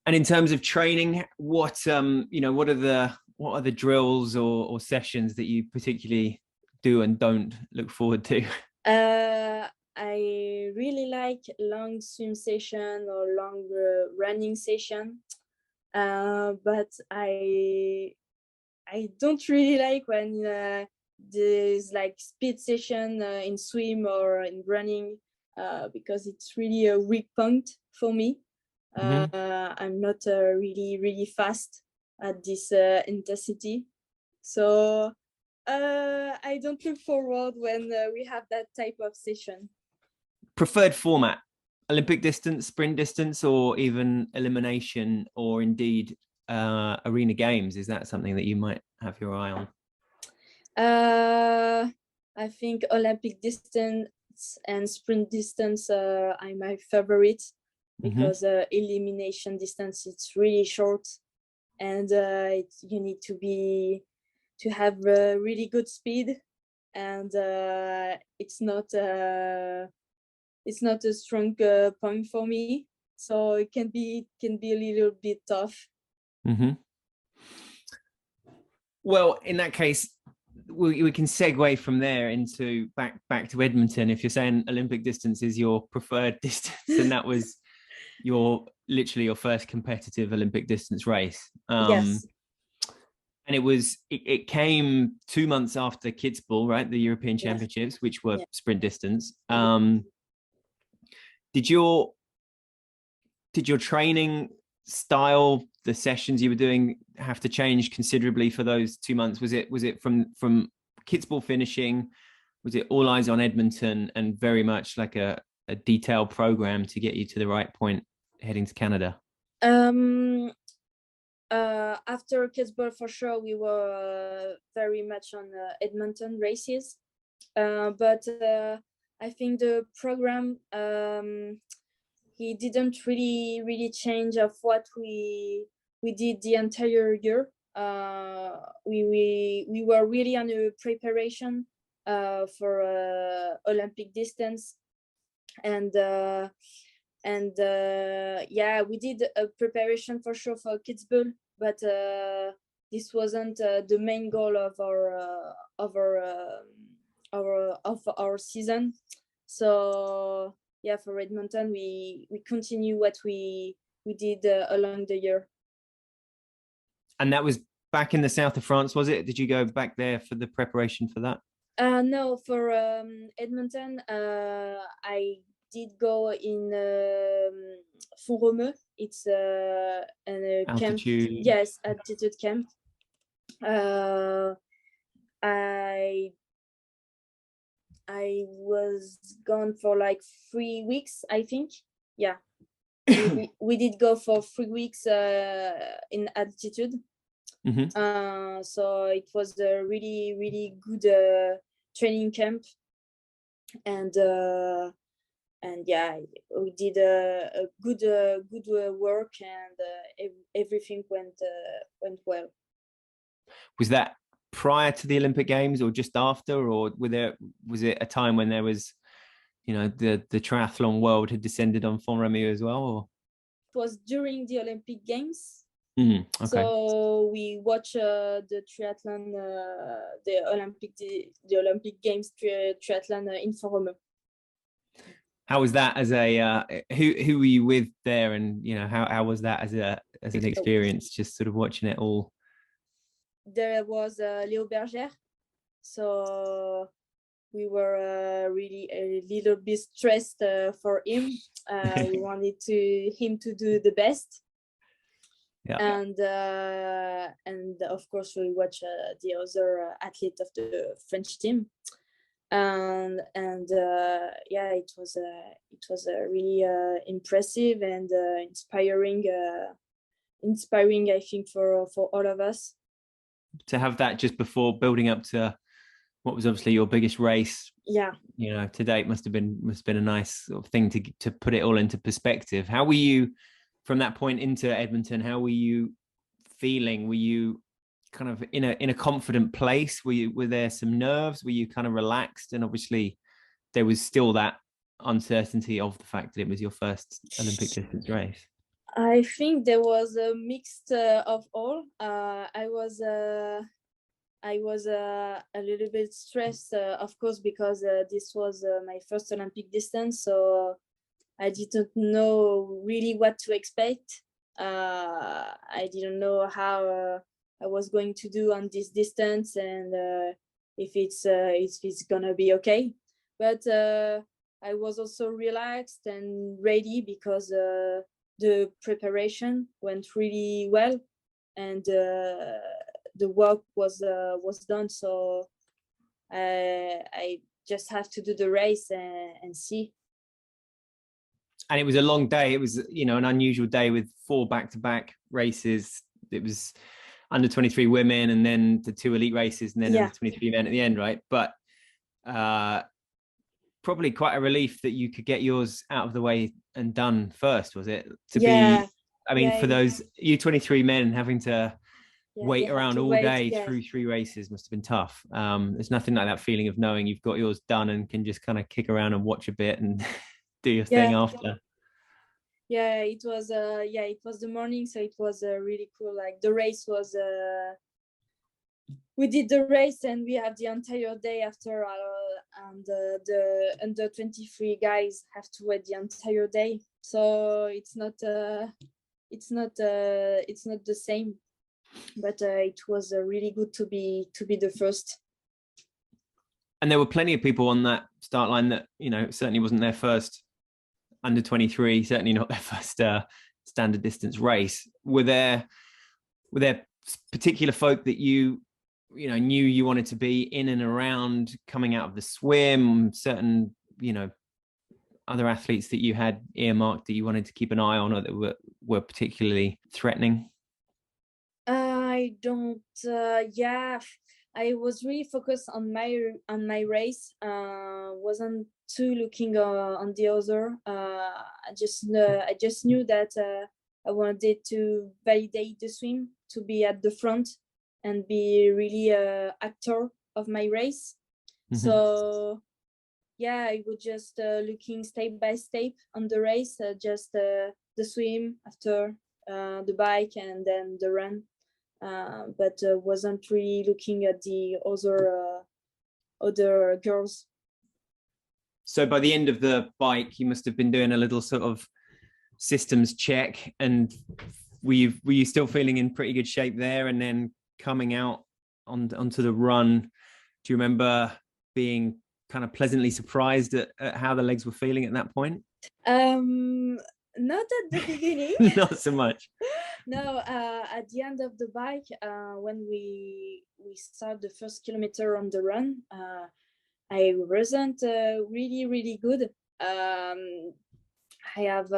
[SPEAKER 1] And in terms of training, what are the drills or sessions that you particularly do and don't look forward to?
[SPEAKER 4] I really like long swim session or long running session, but I don't really like when there's like speed session in swim or in running, because it's really a weak point for me. I'm not really fast at this intensity, so I don't look forward when we have that type of session.
[SPEAKER 1] Preferred format: Olympic distance, sprint distance, or even elimination, or indeed arena games? Is that something that you might have your eye on?
[SPEAKER 4] I think Olympic distance and sprint distance are my favorite, because elimination distance, it's really short, and you need to have really good speed, and it's not a strong point for me, so it can be a little bit tough.
[SPEAKER 1] Well, in that case, we can segue from there into back to Edmonton. If you're saying Olympic distance is your preferred distance, and that was literally your first competitive Olympic distance race.
[SPEAKER 4] Yes.
[SPEAKER 1] And it came 2 months after Kitzbühel, right? The European Championships, which were sprint distance. Did your training style, the sessions you were doing, have to change considerably for those 2 months? Was it from Kitzbühel finishing? Was it all eyes on Edmonton and very much like a detailed program to get you to the right point heading to Canada?
[SPEAKER 4] After Kitzbühel, for sure, we were very much on Edmonton races, but I think the program, he didn't really change of what we did the entire year. We were really on a preparation for Olympic distance, and yeah, we did a preparation for sure for Kitzbühel, but this wasn't the main goal of our season. So yeah, for Edmonton, we continue what we did along the year.
[SPEAKER 1] And that was back in the south of France, was it? Did you go back there for the preparation for that?
[SPEAKER 4] No, for Edmonton, I did go in Fourromeux. It's an camp. Yes, altitude camp. I was gone for like 3 weeks, I think. Yeah, we did go for 3 weeks in altitude.
[SPEAKER 1] Mm-hmm.
[SPEAKER 4] So it was a really good training camp, and yeah, we did a good work, and everything went well.
[SPEAKER 1] Was that prior to the Olympic Games or just after, or was it a time when there was, the triathlon world had descended on Font-Romeu as well? Or?
[SPEAKER 4] It was during the Olympic Games.
[SPEAKER 1] Okay.
[SPEAKER 4] So we watch the triathlon, the Olympic Games triathlon in Font-Romeu.
[SPEAKER 1] How was that as a who were you with there, and how was that as an experience, just sort of watching it all?
[SPEAKER 4] There was Léo Bergère, so we were really a little bit stressed for him. We wanted him to do the best. Yeah. And of course we watch the other athlete of the French team, and yeah, it was really impressive and inspiring, I think, for all of us.
[SPEAKER 1] To have that just before building up to what was obviously your biggest race,
[SPEAKER 4] yeah,
[SPEAKER 1] to date, must have been a nice sort of thing to put it all into perspective. How were you from that point into Edmonton? How were you feeling? Were you kind of in a confident place? Were there some nerves? Were you kind of relaxed? And obviously there was still that uncertainty of the fact that it was your first Olympic distance race.
[SPEAKER 4] I think there was a mix of all. I was a little bit stressed, of course, because this was my first Olympic distance, so I didn't know really what to expect. I didn't know how I was going to do on this distance, and if it's gonna be okay. But I was also relaxed and ready because the preparation went really well, and the work was done. So I just have to do the race and see.
[SPEAKER 1] And it was a long day. It was, an unusual day with 4 back-to-back races. It was under 23 women, and then the 2 elite races, and then under 23 men at the end, right? But probably quite a relief that you could get yours out of the way and done first, was it? For those U23 men having to wait around all day through 3 races must have been tough. There's nothing like that feeling of knowing you've got yours done and can just kind of kick around and watch a bit and do your thing after.
[SPEAKER 4] Yeah, it was the morning, so it was really cool. Like the race was we did the race and we have the entire day after, and the under 23 guys have to wait the entire day, so it's not the same, but it was really good to be the first.
[SPEAKER 1] And there were plenty of people on that start line that certainly wasn't their first under 23, certainly not their first standard distance race. Were there particular folk that you knew you wanted to be in and around coming out of the swim, certain other athletes that you had earmarked that you wanted to keep an eye on, or that were particularly threatening?
[SPEAKER 4] I don't I was really focused on my race. Wasn't too looking on the other. I just knew that I wanted to validate the swim, to be at the front and be really actor of my race. So yeah, I was just looking step by step on the race, just the swim after the bike and then the run, but wasn't really looking at the other girls.
[SPEAKER 1] So by the end of the bike, you must have been doing a little sort of systems check, and were you still feeling in pretty good shape there? And then coming out onto the run, do you remember being kind of pleasantly surprised at how the legs were feeling at that point?
[SPEAKER 4] Not at the beginning.
[SPEAKER 1] Not so much.
[SPEAKER 4] No, at the end of the bike, when we start the first kilometer on the run, I wasn't really good. I have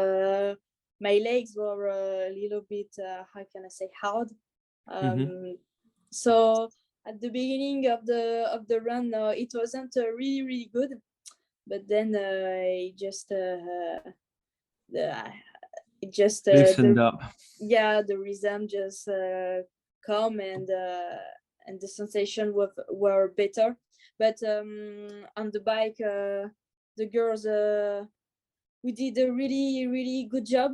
[SPEAKER 4] my legs were a little bit how can I say, hard. So at the beginning of the run, it wasn't really good, but then it just
[SPEAKER 1] loosened up.
[SPEAKER 4] Yeah, the rhythm just come, and the sensation were better. But on the bike, the girls, we did a really good job,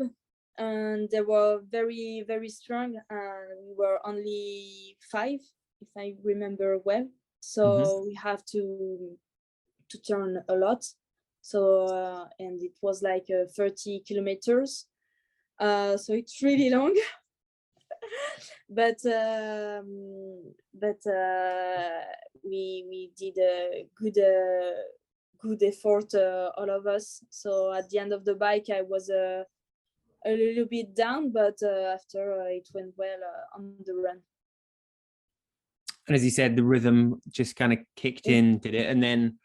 [SPEAKER 4] and they were very strong. We were only 5, if I remember well. So we have to turn a lot. So and it was like 30 kilometers. So it's really long. but we did a good effort, all of us. So at the end of the bike, I was a little bit down, but after it went well on the run.
[SPEAKER 1] And as you said, the rhythm just kind of kicked in, did it? And then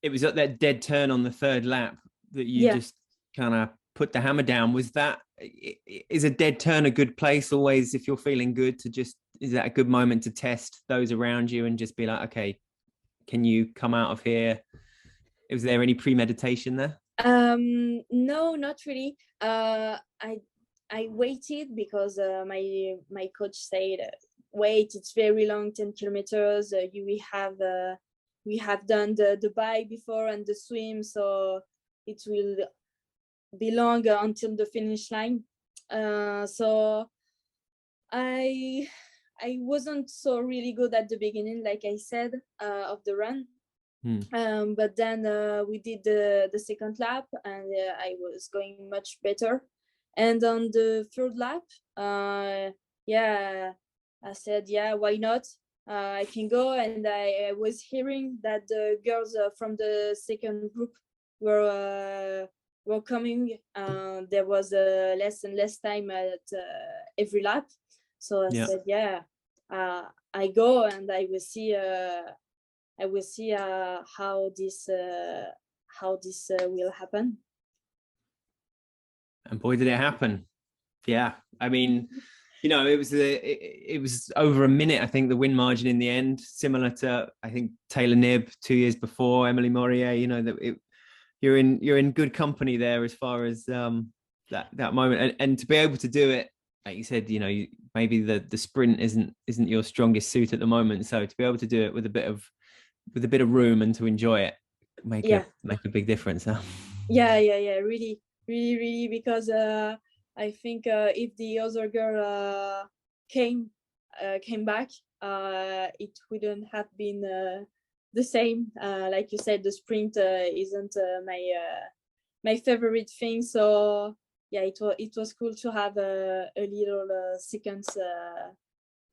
[SPEAKER 1] it was at that dead turn on the third lap that you just kind of put the hammer down. Is a dead turn a good place always, if you're feeling good, to just, is that a good moment to test those around you and just be like, okay, can you come out of here? Was there any premeditation there?
[SPEAKER 4] No, not really. I waited because my coach said, wait, it's very long, 10 kilometers. We have done the bike before and the swim, so it will be long until the finish line. So I wasn't so really good at the beginning, like I said, of the run. But then we did the second lap, and I was going much better. And on the third lap, I said, yeah, why not? I can go. And I was hearing that the girls from the second group were coming. There was less and less time at every lap. So I said, I go, and I will see how this will happen.
[SPEAKER 1] And boy, did it happen. Yeah, I mean, it was over a minute, I think, the win margin in the end, similar to, I think, Taylor Knibb 2 years before, Emily Morier. You're in good company there as far as that moment, and to be able to do it, like you said, maybe the sprint isn't your strongest suit at the moment, so to be able to do it with a bit of room and to enjoy it make a big difference, huh?
[SPEAKER 4] Really, because I think if the other girl came back, it wouldn't have been the same. Like you said, the sprint isn't my favorite thing, so it was cool to have a little sequence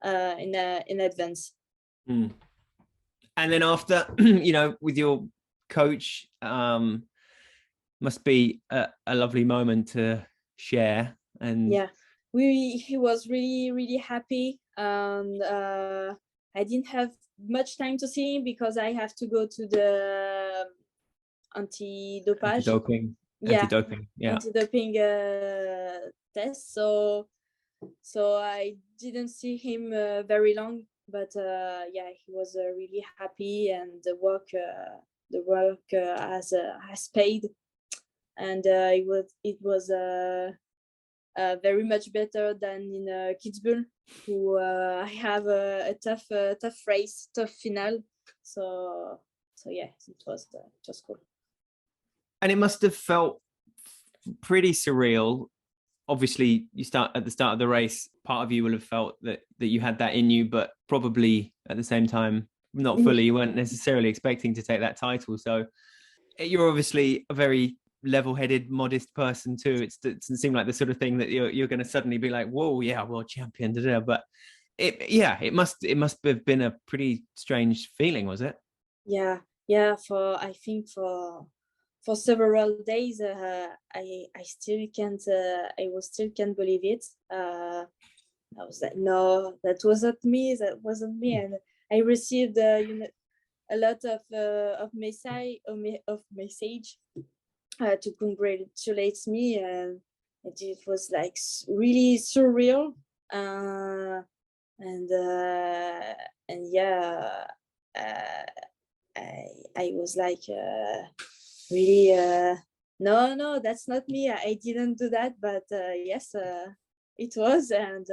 [SPEAKER 4] in advance.
[SPEAKER 1] And then after, with your coach, must be a lovely moment to share. And
[SPEAKER 4] he was really happy, and I didn't have much time to see him because I have to go to the
[SPEAKER 1] anti-doping
[SPEAKER 4] test, so I didn't see him very long, but he was really happy, and the work has paid, and it was very much better than in Kitzbühel, who I have a tough race, tough final. So yeah, it was cool.
[SPEAKER 1] And it must have felt pretty surreal. Obviously, you start at the start of the race. Part of you will have felt that you had that in you, but probably at the same time, not fully. You weren't necessarily expecting to take that title. So you're obviously a very level-headed, modest person too. It doesn't seem like the sort of thing that you're going to suddenly be like, "Whoa, yeah, world champion!" But it must have been a pretty strange feeling, was it?
[SPEAKER 4] Yeah. I think for several days, I still can't. Still can't believe it. I was like, no, that wasn't me. That wasn't me. And I received, a lot of message to congratulate me, and it was like really surreal. And yeah, I was like, really, no, that's not me. I didn't do that, but yes, it was. And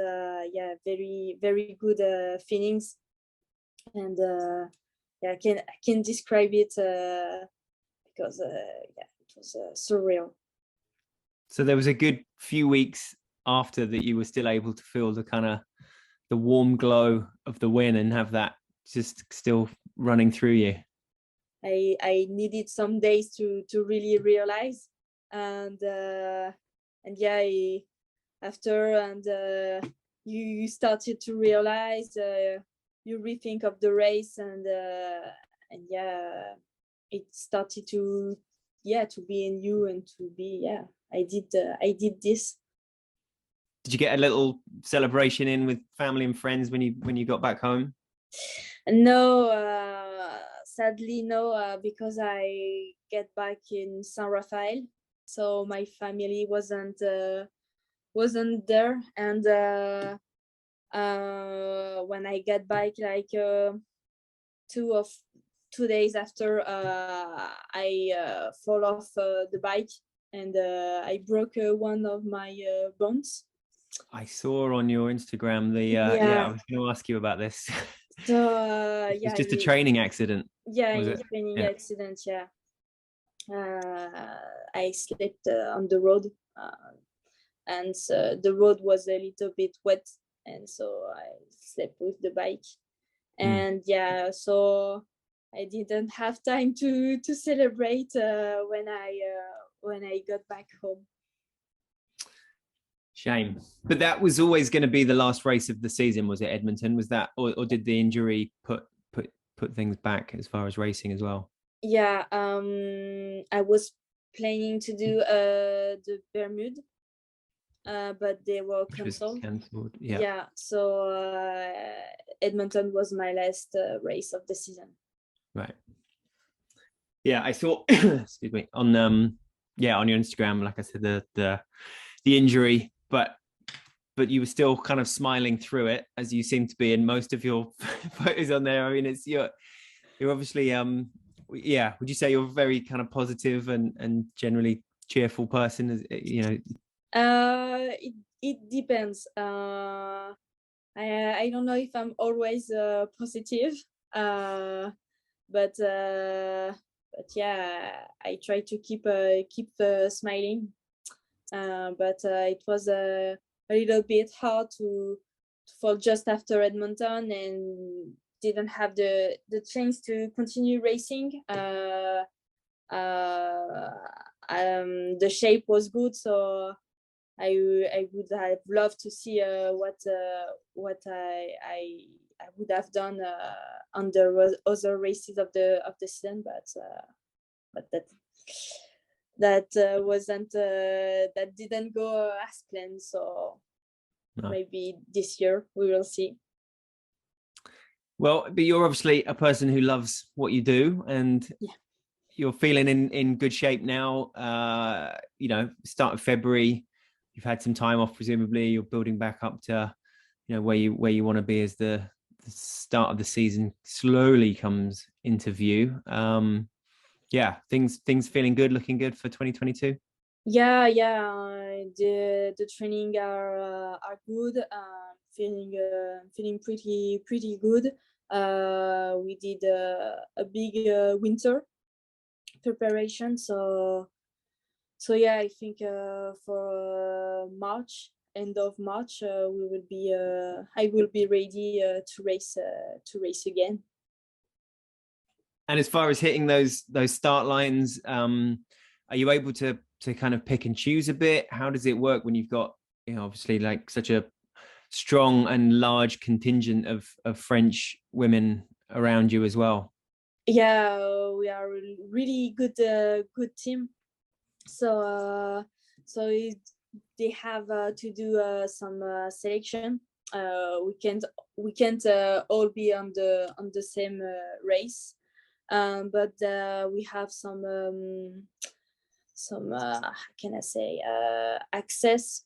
[SPEAKER 4] yeah, very, very good feelings. And yeah, I can describe it because yeah, it was surreal.
[SPEAKER 1] So there was a good few weeks after that you were still able to feel the kind of the warm glow of the win and have that just still running through you.
[SPEAKER 4] I needed some days to really realize, and yeah, after, and you started to realize, you rethink of the race, and yeah, it started to be in you, and to be, yeah, I did this.
[SPEAKER 1] Did you get a little celebration in with family and friends when you got back home?
[SPEAKER 4] No, sadly no, because I get back in San Rafael, so my family wasn't there. And when I get back, like 2 days after, I fall off the bike, and I broke one of my bones.
[SPEAKER 1] I saw on your Instagram I was going to ask you about this.
[SPEAKER 4] So
[SPEAKER 1] it's just a training accident.
[SPEAKER 4] Yeah,
[SPEAKER 1] was
[SPEAKER 4] a training accident. Yeah, I slipped on the road, and the road was a little bit wet, and so I slept with the bike. And yeah, so I didn't have time to celebrate when I got back home.
[SPEAKER 1] Shame. But that was always going to be the last race of the season, was it, Edmonton? Was that, or did the injury put things back as far as racing as well?
[SPEAKER 4] Yeah, I was planning to do the Bermude, but they were cancelled. Yeah, so Edmonton was my last race of the season.
[SPEAKER 1] Right. Yeah, I saw excuse me, on your Instagram, like I said, the injury, but you were still kind of smiling through it, as you seem to be in most of your photos on there. I mean, it's you're obviously would you say you're a very kind of positive and generally cheerful person, you know?
[SPEAKER 4] It depends. I don't know if I'm always positive, but yeah, I try to keep smiling. But it was a little bit hard to fall just after Edmonton, and didn't have the chance to continue racing. The shape was good, so I would have loved to see what I would have done on the other races of the season, but that wasn't that didn't go as planned. So no. Maybe this year we will see.
[SPEAKER 1] Well, but you're obviously a person who loves what you do, and you're feeling in good shape now. Start of February, you've had some time off, presumably you're building back up to where you want to be as the start of the season slowly comes into view. Things feeling good, looking good for 2022.
[SPEAKER 4] The training are good. Feeling pretty good. We did a big winter preparation. So yeah, I think for March, end of March, we will be. I will be ready to race again.
[SPEAKER 1] And as far as hitting those start lines, are you able to kind of pick and choose a bit? How does it work when you've got, you know, obviously like such a strong and large contingent of French women around you as well?
[SPEAKER 4] Yeah, we are a really good team. So they have to do some selection. We can't all be on the same race, but we have some how can I say,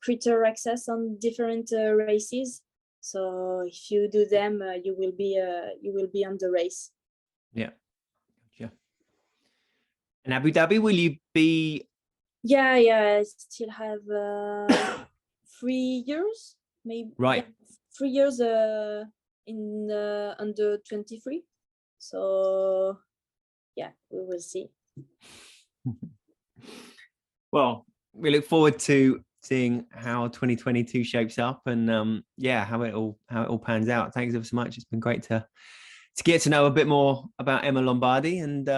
[SPEAKER 4] critère access on different races. So if you do them, you will be on the race.
[SPEAKER 1] Yeah. Gotcha. And Abu Dhabi, will you be?
[SPEAKER 4] Yeah, I still have 3 years, maybe.
[SPEAKER 1] Right.
[SPEAKER 4] Yeah, 3 years in under 23. So yeah, we will see.
[SPEAKER 1] Well, we look forward to seeing how 2022 shapes up, and how it all pans out. Thanks ever so much. It's been great to get to know a bit more about Emma Lombardi, and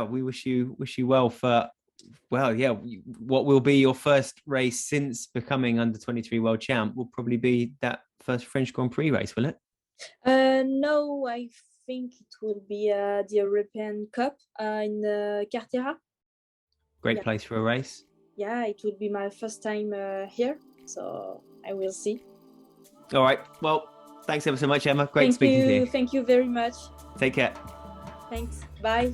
[SPEAKER 1] we wish you well for what will be your first race since becoming under 23 world champ. Will probably be that first French Grand Prix race, will it?
[SPEAKER 4] No, I think it will be the European Cup in Cartera.
[SPEAKER 1] Great place for a race.
[SPEAKER 4] Yeah, it will be my first time here, so I will see.
[SPEAKER 1] All right. Well, thanks ever so much, Emma. Great speaking to you.
[SPEAKER 4] Thank you very much.
[SPEAKER 1] Take care.
[SPEAKER 4] Thanks. Bye.